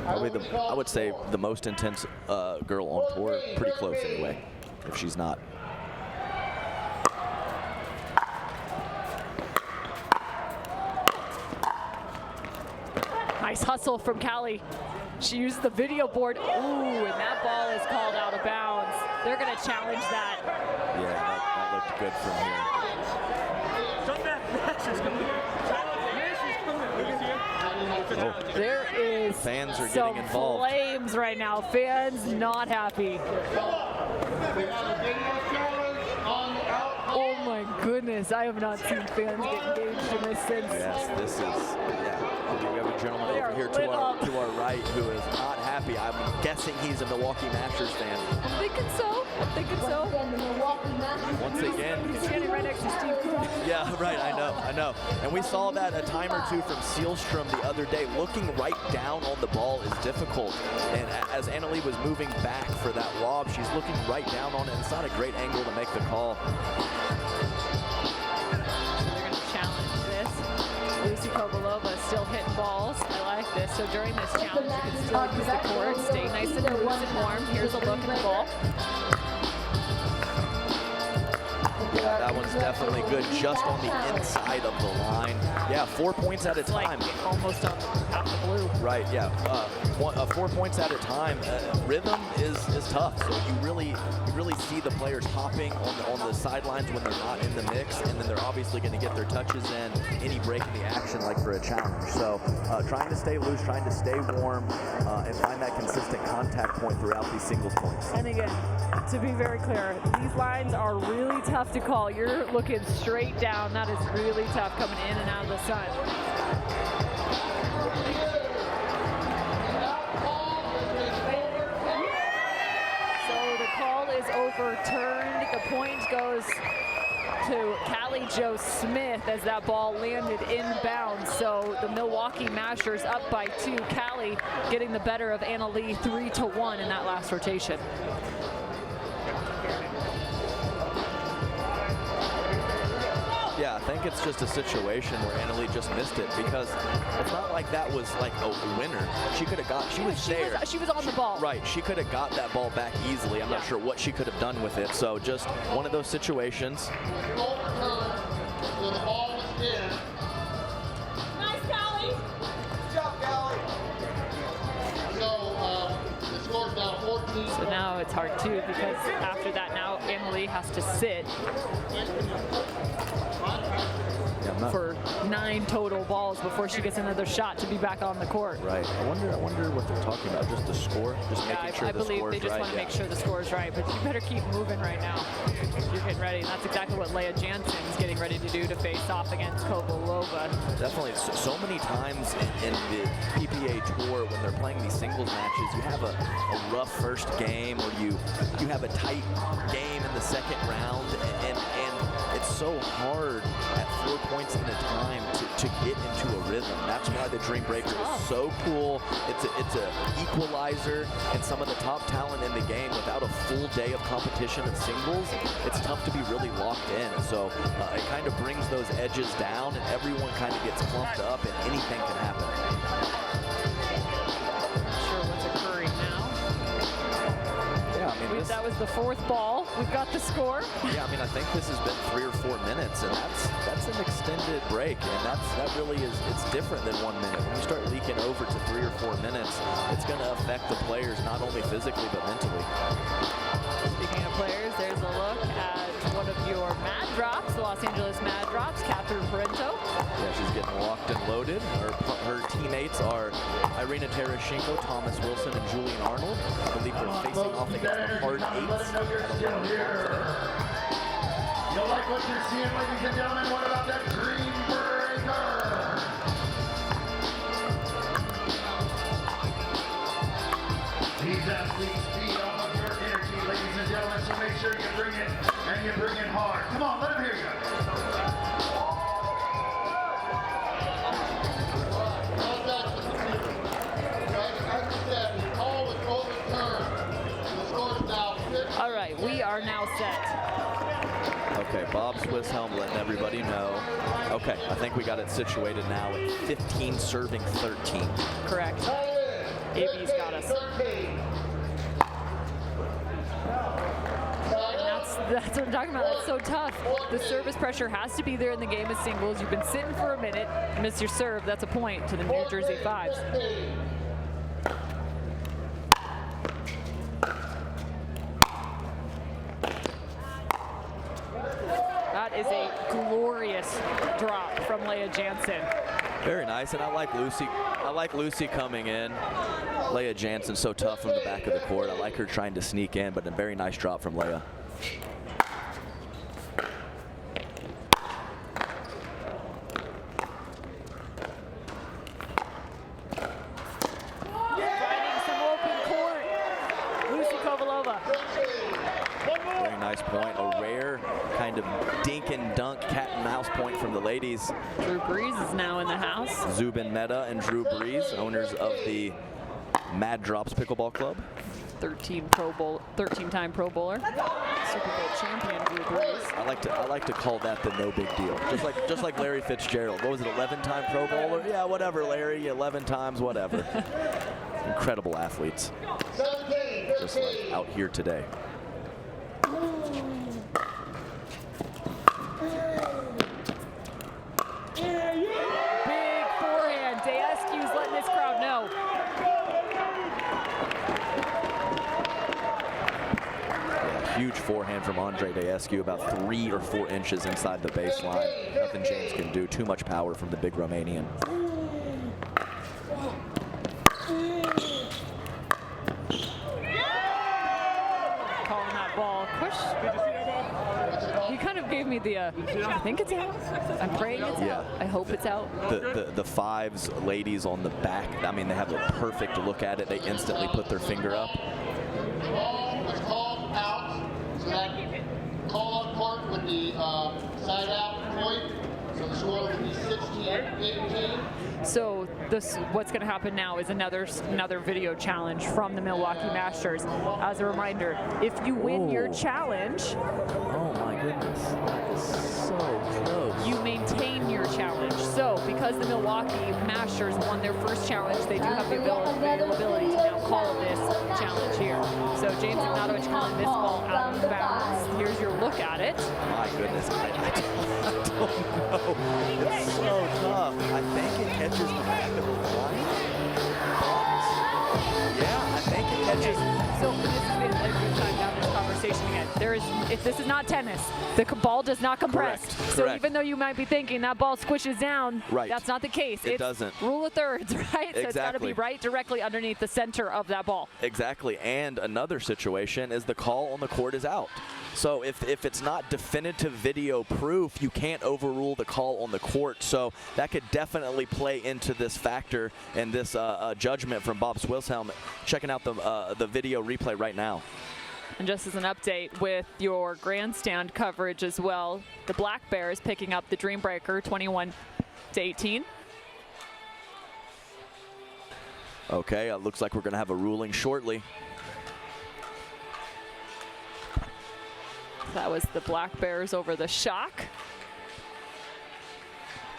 Probably I would say the most intense girl on tour. Pretty close anyway, if she's not. Nice hustle from Callie. She used the video board. Ooh, and that ball is called out of bounds. They're going to challenge that. Yeah, that looked good from here. Oh. There is fans are some getting involved. Flames right now. Fans not happy. Oh my goodness, I have not seen fans get engaged in this since. Yes, this is, we have a gentleman over here to our right who is not happy. I'm guessing he's a Milwaukee Mashers fan. I'm thinking so. Once again. He's standing right next to Steve Kuhn. Yeah, right, I know. And we saw that a time or two from Sealstrom the other day. Looking right down on the ball is difficult. And as Annalie was moving back for that lob, she's looking right down on it. It's not a great angle to make the call. They're going to challenge this. Lucy Kovalova still hitting balls. I like this. So during this challenge, you can still use the court, stay nice and loose and warm. Here's a look at the ball. Yeah, that one's definitely good, just on the inside of the line. Yeah, 4 points at a time. Like almost on the blue. Right, yeah. 4 points at a time. Rhythm is tough, so you really see the players hopping on the sidelines when they're not in the mix, and then they're obviously going to get their touches in any break in the action, like for a challenge. So trying to stay loose, trying to stay warm, and find that consistent contact point throughout these singles points. And again, to be very clear, these lines are really tough to call. You're looking straight down. That is really tough coming in and out of the sun. So the call is overturned. The point goes to Callie Jo Smith as that ball landed inbounds. So the Milwaukee Mashers up by 2. Callie getting the better of Annalie 3-1 in that last rotation. Yeah, think it's just a situation where Annalie just missed it, because it's not like that was like a winner. She could have got, she was there. She was on the ball. Right, she could have got that ball back easily. I'm not sure what she could have done with it. So just one of those situations. Overturned, so the ball was in. Nice, Callie. Good job, Callie. So the score's now 14. So now it's hard too, because after that now Annalie has to sit for 9 total balls before she gets another shot to be back on the court. Right. I wonder what they're talking about. Just the score, just making sure I the believe score they is just right. want to make sure the score is right, but you better keep moving right now. You're getting ready, and that's exactly what Leigh Jansen's getting ready to do to face off against Kovalova. Definitely. So many times in the PPA Tour, when they're playing these singles matches, you have a rough first game, or you have a tight game in the second round, and it's so hard at 4 points in a time to get into a rhythm. That's why the Dreambreaker is so cool. It's a equalizer, and some of the top talent in the game, without a full day of competition of singles, it's tough to be really locked in. And so it kind of brings those edges down, and everyone kind of gets clumped up, and anything can happen. Not sure what's occurring now. Yeah, I mean, That was the 4th ball. We've got the score. Yeah, I mean, I think this has been 3 or 4 minutes, and that's an extended break, and that really is, it's different than 1 minute. When you start leaking over to 3 or 4 minutes, it's going to affect the players not only physically but mentally. Speaking of players, there's a look at one of your Mad Drops, the Los Angeles Mad Drops, Catherine Parento. Yeah, she's getting locked and loaded. Her teammates are Irina Tereshchenko, Thomas Wilson, and Julian Arnold. I believe they're facing off against the Hard Eights. You like what you're seeing, ladies and gentlemen? What about that Dreambreaker? These athletes feed off of your energy, ladies and gentlemen, so make sure you bring it, and you bring it hard. Come on, let them hear you. All right, we are now set. Okay, Bob Swiss helm letting everybody know. Okay, I think we got it situated now at 15 serving 13. Correct. AB's got us. And that's what I'm talking about. That's so tough. The service pressure has to be there in the game of singles. You've been sitting for a minute, miss your serve. That's a point to the New Jersey 5's. That is a glorious drop from Leigh Jansen. Very nice, and I like Lucy coming in. Leigh Jansen so tough from the back of the court. I like her trying to sneak in, but a very nice drop from Leigh. Finding some open court. Lucy Kovalova. Very nice point. A rare kind of dink and dunk cat and mouse point from the ladies. Drew Breeze is now in the house. Zubin Mehta and Drew Breeze, owners of the Mad Drops Pickleball Club. 13-time Pro Bowler, Super Bowl champion Drew Breeze. I like to call that the no big deal. Just like Larry Fitzgerald. What was it, 11-time Pro Bowler? Yeah, whatever, Larry. 11 times, whatever. Incredible athletes. Just like out here today. Big forehand. Daescu's letting this crowd know. Huge forehand from Andrei Daescu, about 3 or 4 inches inside the baseline. Nothing James can do. Too much power from the big Romanian. Calling that ball. Push. You kind of gave me the, I think it's out. I'm praying it's out. I hope it's out. The 5's ladies on the back, I mean, they have a perfect look at it. They instantly put their finger up. The ball was called out, so that call on court with the side out point. So the score would be 16-18. So what's going to happen now is another video challenge from the Milwaukee Mashers. As a reminder, if you win your challenge, oh my goodness, that is so close. You maintain Milwaukee Mashers won their first challenge, they do have the availability to now call this challenge here. So James Ignatowich calling this ball out of bounds. Here's your look at it. My goodness, I don't know. It's so tough. I think it catches the back of the line. Yeah, I think it catches. So this is the good time to have this conversation again. If this is not tennis, the ball does not compress. Correct. So Correct. even though you might be thinking that ball squishes down, right. That's not the case. It doesn't. Rule of thirds, right? So it's got to be right directly underneath the center of that ball. Exactly. And another situation is the call on the court is out. So if it's not definitive video proof, you can't overrule the call on the court. So that could definitely play into this factor and this judgment from Bob Swilshelm. Checking out the video replay right now. And just as an update with your grandstand coverage as well, the Black Bears picking up the Dreambreaker 21-18. Okay, it looks like we're going to have a ruling shortly. That was the Black Bears over the Shock.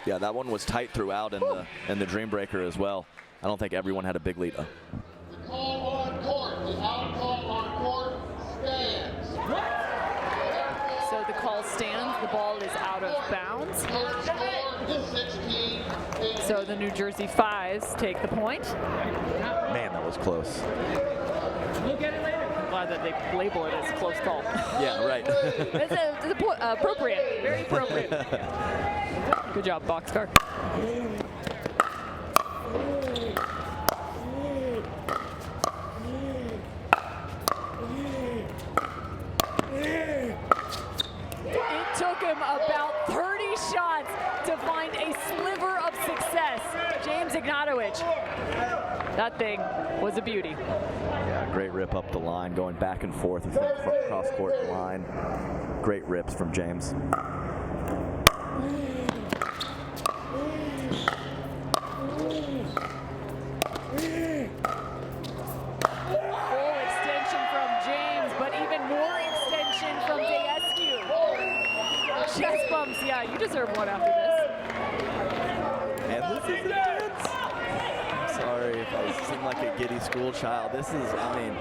Yeah, that one was tight throughout in the Dreambreaker as well. I don't think everyone had a big lead. The call on court, the out call on court stands. So the call stands, the ball is out of bounds. So the New Jersey 5's take the point. Man, that was close. We'll get it later. I'm glad that they label it as close call. Yeah, right. It's appropriate, very appropriate. Good job, Boxcar. It took him about 30 shots to find a sliver of success. James Ignatowich. That thing was a beauty. Yeah, great rip up the line, going back and forth with the cross-court line. Great rips from James. Full extension from James, but even more extension from Daescu. Chest bumps, yeah, you deserve one after this. And this is intense. I'm sorry if I seem like a giddy school child. This is, I mean,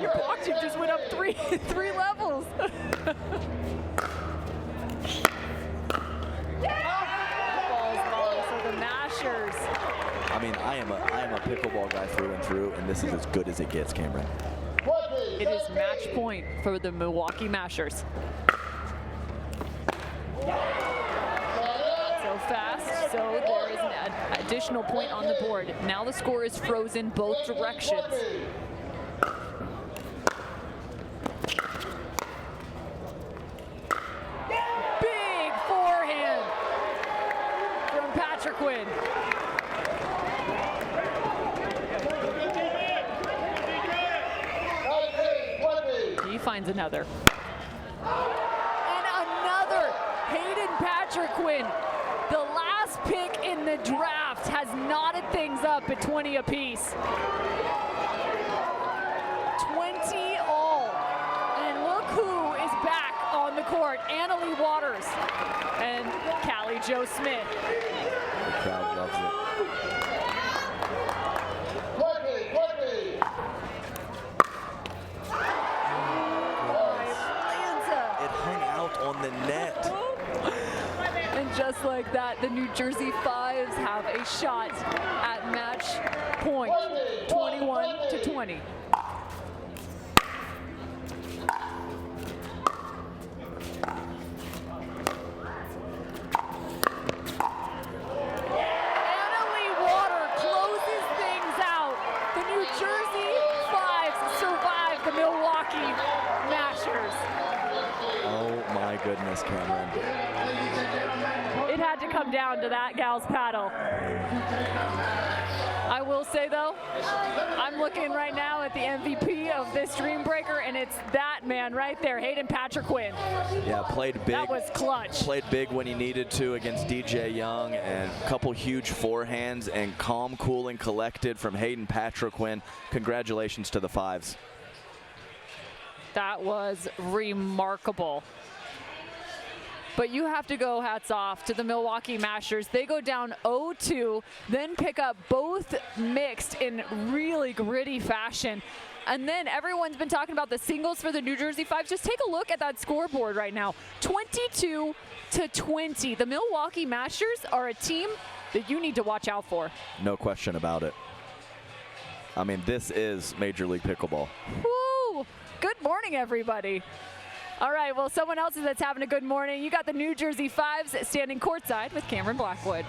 Your octave just went up three levels. Ball's long, so the Mashers. I mean, I am a pickleball guy through and through, and this is as good as it gets, Cameron. It is match point for the Milwaukee Mashers. So fast, so there is an additional point on the board. Now the score is frozen both directions. Big forehand from Patriquin. He finds another. And another. Hayden Patriquin, the last pick in the draft, has knotted things up at 20 apiece. 20 all. And look who is back on the court. Annalie Waters and Callie Jo Smith. The crowd loves it. It hung out on the net. And just like that, the New Jersey 5's have a shot at match point, 21-20. Annalie Water closes things out. The New Jersey 5's survive the Milwaukee Mashers. Oh my goodness, Cameron. It had to come down to that gal's paddle. I will say though, I'm looking right now at the MVP of this Dreambreaker, and it's that man right there, Hayden Patriquin. Yeah, played big. That was clutch. Played big when he needed to against DJ Young, and a couple huge forehands, and calm, cool, and collected from Hayden Patriquin. Congratulations to the 5's. That was remarkable. but you have to go hats off to the Milwaukee Mashers. They go down 0-2, then pick up both mixed in really gritty fashion. And then everyone's been talking about the singles for the New Jersey 5s. Just take a look at that scoreboard right now. 22-20. The Milwaukee Mashers are a team that you need to watch out for. No question about it. I mean, this is Major League Pickleball. Woo! Good morning, everybody. All right, well, someone else that's having a good morning. You got the New Jersey 5s standing courtside with Cameron Blackwood.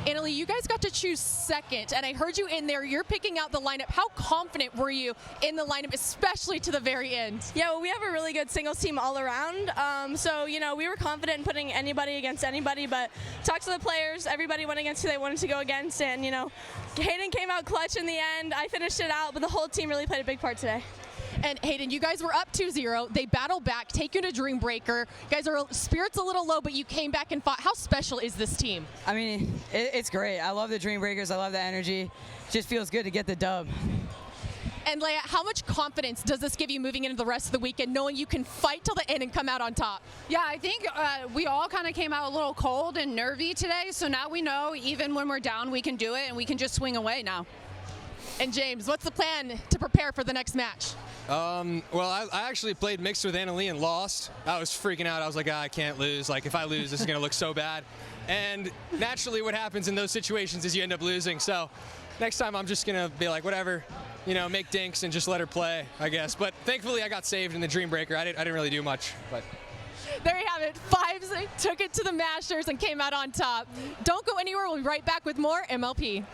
Annalie, you guys got to choose second, and I heard you in there. You're picking out the lineup. How confident were you in the lineup, especially to the very end? Yeah, well, we have a really good singles team all around. So, you know, we were confident in putting anybody against anybody, but talked to the players. Everybody went against who they wanted to go against, and, you know, Hayden came out clutch in the end. I finished it out, but the whole team really played a big part today. And Hayden, you guys were up 2-0. They battled back, take you to Dreambreaker. You guys are spirits a little low, but you came back and fought. How special is this team? I mean, it's great. I love the Dreambreakers. I love the energy. It just feels good to get the dub. And Leigh, how much confidence does this give you moving into the rest of the weekend, knowing you can fight till the end and come out on top? Yeah, I think we all kind of came out a little cold and nervy today, so now we know even when we're down, we can do it, and we can just swing away now. And James, what's the plan to prepare for the next match? Well, I actually played mixed with Annalie and lost. I was freaking out. I was like, I can't lose. Like, if I lose, this is going to look so bad. And naturally what happens in those situations is you end up losing. So next time I'm just going to be like, whatever, you know, make dinks and just let her play, I guess. But thankfully I got saved in the Dreambreaker. I didn't really do much. But there you have it. 5's took it to the Mashers and came out on top. Don't go anywhere. We'll be right back with more MLP.